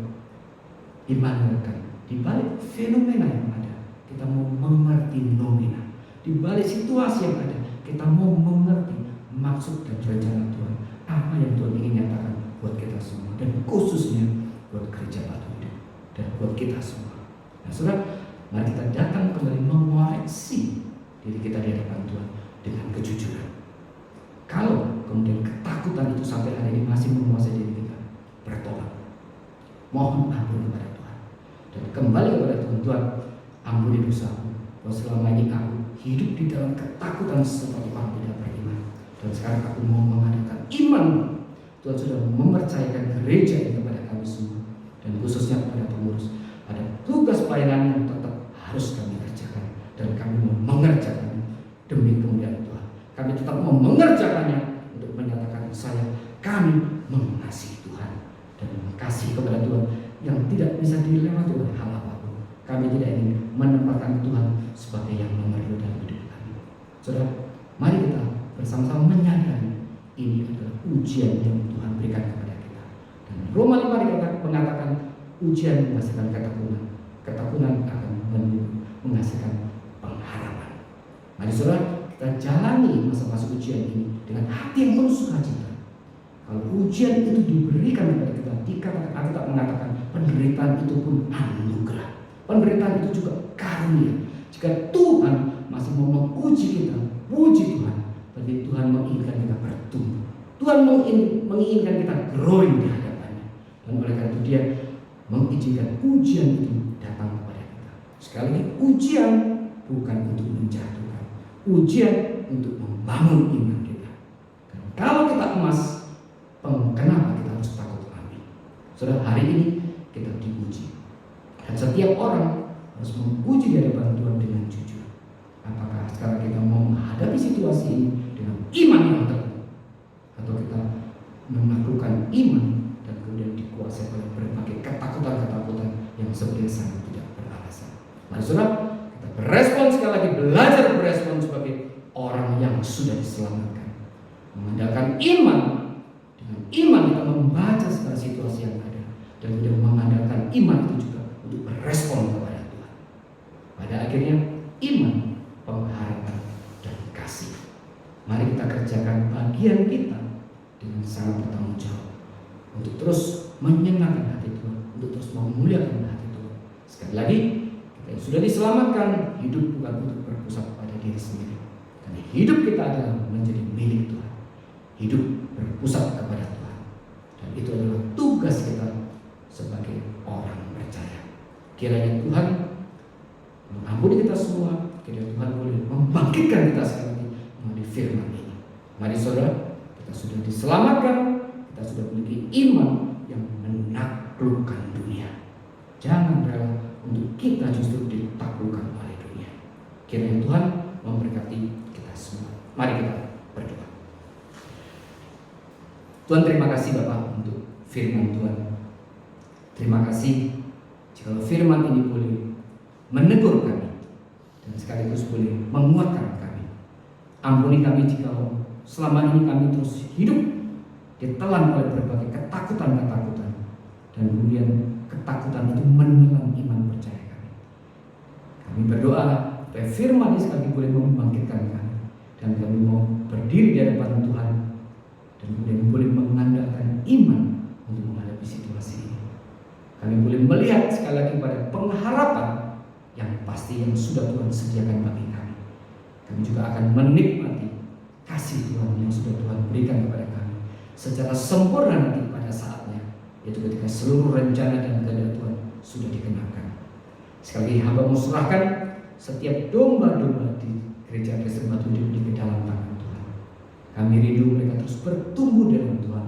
Immanuel, di balik fenomena yang ada, kita mau mengerti nomina. Di balik situasi yang ada, kita mau mengerti maksud dan rencana Tuhan, apa yang Tuhan ingin nyatakan buat kita semua, dan khususnya buat gereja Batu Hidup dan buat kita semua. Nah saudara, mari kita datang kembali mengoreksi diri kita di hadapan Tuhan dengan kejujuran. Kalau kemudian ketakutan itu sampai hari ini masih menguasai diri kita, bertobat, mohon ampun kepada Tuhan, dan kembali kepada Tuhan. Tuhan, ampuni dosaku, bahwa selama ini aku hidup di dalam ketakutan seperti orang tidak beriman. Dan sekarang aku mau mengadakan iman. Tuhan sudah mempercayakan gereja ini kepada kami semua, dan khususnya kepada pengurus. Ada tugas pelayanan yang tetap harus kami kerjakan, dan kami mau mengerjakannya demi kemuliaan Tuhan. Kami tetap mau mengerjakannya untuk menyatakan saya, kami mengasihi Tuhan dan kasih kepada Tuhan yang tidak bisa dilewati oleh hal apapun. Kami tidak ingin menempatkan Tuhan sebagai yang nomor 2 dalam hidup kami. Saudara, mari kita bersama-sama menyadari ini adalah ujian yang Tuhan berikan kepada kita. Dan Roma 5 mengatakan ujian menghasilkan ketekunan, ketekunan akan menghasilkan pengharapan. Mari saudara, kita jalani masa-masa ujian ini dengan hati yang penuh sukacita. Kalau ujian itu diberikan kepada kita, Alkitab mengatakan penderitaan itu pun anugerah. Penderitaan itu juga karunia. Jika Tuhan masih mau menguji kita, puji Tuhan, berarti Tuhan menginginkan kita bertumbuh. Tuhan menginginkan kita growing di hadapannya. Dan oleh karena itu Dia mengizinkan ujian itu datang kepada kita. Sekali lagi, ujian bukan untuk menjatuhkan, ujian untuk membangun iman kita. Dan kalau kita emas, kenapa kita harus takut api? Saudara, hari ini kita diuji. Dan setiap orang harus menguji di hadapan Tuhan dengan jujur. Apakah sekarang kita mau menghadapi situasi ini dengan iman yang teguh, atau kita menaklukkan iman dan kemudian dikuasai oleh berbagai ketakutan-ketakutan yang sebenarnya sangat tidak beralasan. Mari saudara, kita berespon sekali lagi, belajar berespon sebagai orang yang sudah diselamatkan, mengandalkan iman. Dengan iman kita membaca segala situasi yang ada, dan kemudian mengandalkan iman itu juga untuk berespon kepada Tuhan. Pada akhirnya iman, pengharapan, dan kasih. Mari kita kerjakan bagian kita dengan sangat bertanggung jawab untuk terus menyenangkan hati Tuhan, untuk terus memuliakan hati Tuhan. Sekali lagi, kita yang sudah diselamatkan, hidup bukan untuk berpusat pada diri sendiri, karena hidup kita adalah menjadi milik Tuhan. Hidup berpusat kepada Tuhan, dan itu adalah tugas kita sebagai orang percaya. Kiranya Tuhan mengampuni kita semua, kiranya Tuhan boleh membangkitkan kita sekali lagi melalui firman ini. Mari saudara, kita sudah diselamatkan, kita sudah memiliki iman yang menaklukkan dunia. Jangan rela untuk kita justru ditaklukkan oleh dunia. Kiranya Tuhan memberkati kita semua. Mari kita berdoa. Tuhan, terima kasih Bapak untuk firman Tuhan. Terima kasih jika firman ini boleh menegur kami dan sekaligus boleh menguatkan kami. Ampuni kami jika selama ini kami terus hidup ditelan oleh berbagai ketakutan-ketakutan, dan kemudian ketakutan itu menelan iman percaya kami. Kami berdoa supaya firman ini sekali boleh membangkitkan kami, dan kami mau berdiri di hadapan Tuhan dan kemudian boleh mengandalkan iman untuk menghadapi situasi ini. Kami boleh melihat sekali lagi pada pengharapan yang pasti yang sudah Tuhan sediakan bagi kami. Kami juga akan menikmati kasih Tuhan yang sudah Tuhan berikan kepada kami secara sempurna nanti pada saatnya, yaitu ketika seluruh rencana dan kehendak Tuhan sudah dikenakan. Sekali lagi hamba mau serahkan setiap domba-domba di gereja Kristen Batu Hidup di dalam tangan Tuhan. Kami rindu mereka terus bertumbuh dalam Tuhan,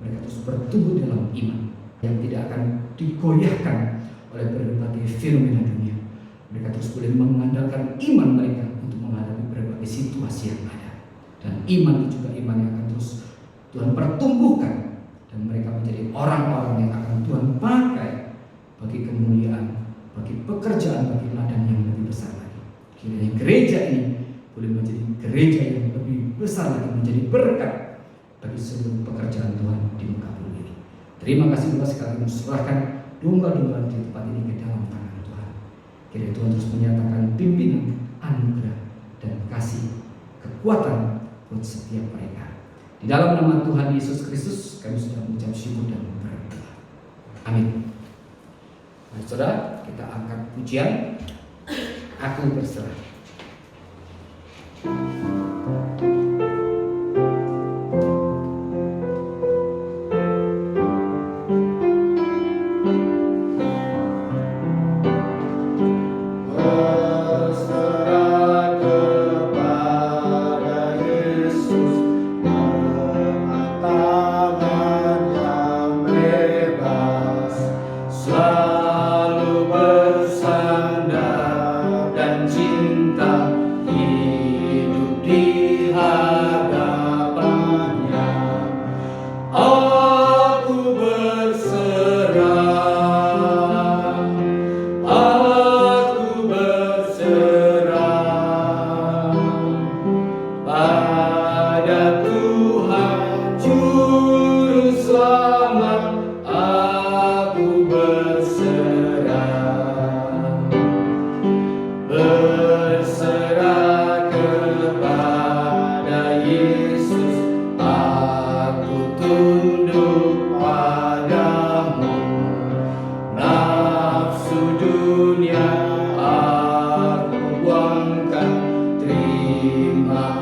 mereka terus bertumbuh dalam iman yang tidak akan digoyahkan oleh berbagai fenomena dunia. Mereka terus boleh mengandalkan iman mereka untuk menghadapi berbagai situasi yang ada. Dan iman itu juga iman yang akan terus Tuhan pertumbuhkan, dan mereka menjadi orang-orang yang akan Tuhan pakai bagi kemuliaan, bagi pekerjaan, bagi ladang yang lebih besar lagi. Kiranya gereja ini boleh menjadi gereja yang lebih besar lagi, menjadi berkat bagi seluruh pekerjaan Tuhan di muka bumi ini. Terima kasih Bapak, sekali serahkan domba-domba di tempat ini ke dalam tangan Tuhan. Kiranya Tuhan terus menyatakan pimpinan, anugerah, dan kasih, kekuatan buat setiap mereka. Di dalam nama Tuhan Yesus Kristus kami sudah mengucap syukur dan berdoa. Amin. Mari saudara, kita angkat pujian Aku Berserah.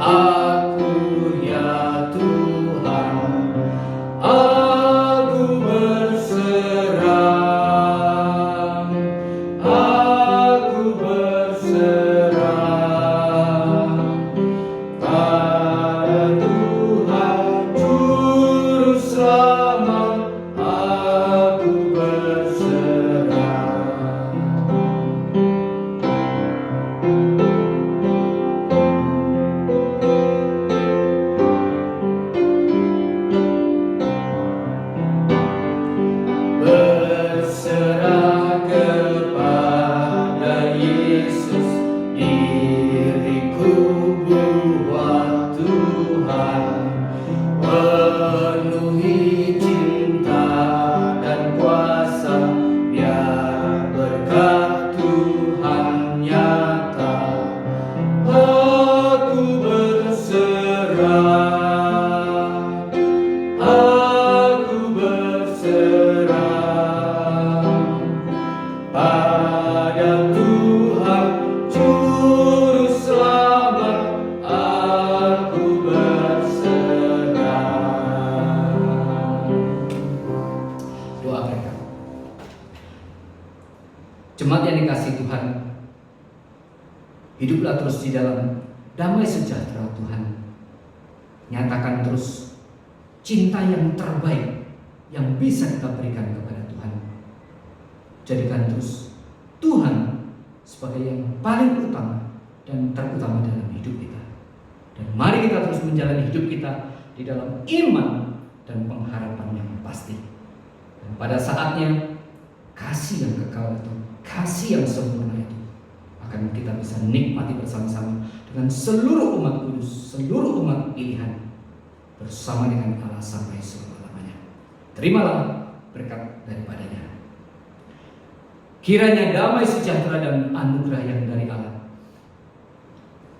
aku ya Tuhan, aku berserah, aku berserah pada Tuhan Juru Selamat, aku berserah. Berserah kepada Yesus, diriku buat Tuhan, penuhi cinta dan kuasa, biar berkat Tuhan nyata. Aku berserah, aku berserah pada Tuhan Juru Selamat, aku berserah. Doa mereka. Jemaat yang dikasihi Tuhan, hiduplah terus di dalam damai sejahtera Tuhan. Nyatakan terus cinta yang terbaik yang bisa kita berikan kepada Tuhan. Jadikan terus Tuhan sebagai yang paling utama dan terutama dalam hidup kita. Dan mari kita terus menjalani hidup kita di dalam iman dan pengharapan yang pasti. Dan pada saatnya kasih yang kekal itu, kasih yang sempurna itu akan kita bisa nikmati bersama-sama dengan seluruh umat kudus, seluruh umat pilihan, bersama dengan Allah sampai selama-lamanya. Terimalah berkat daripadanya. Kiranya damai sejahtera dan anugerah yang dari Allah,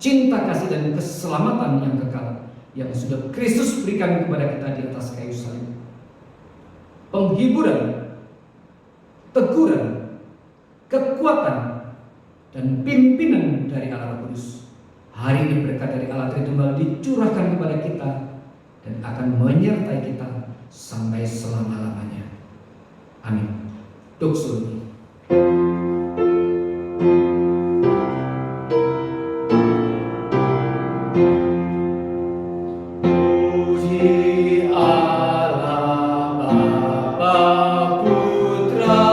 cinta kasih dan keselamatan yang kekal yang sudah Kristus berikan kepada kita di atas kayu salib, penghiburan, teguran, kekuatan, dan pimpinan dari Allah Kudus hari ini berkat dari Allah Tritunggal dicurahkan kepada kita dan akan menyertai kita sampai selama-lamanya. Amin. Doksologi. Puji Allah Bapa Putra,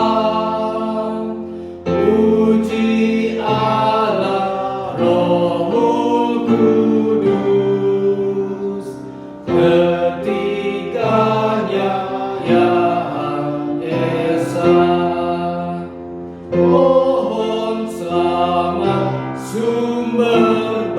puji Allah Roh Kudus, ketiganya yang esa. Pohon selamat sumber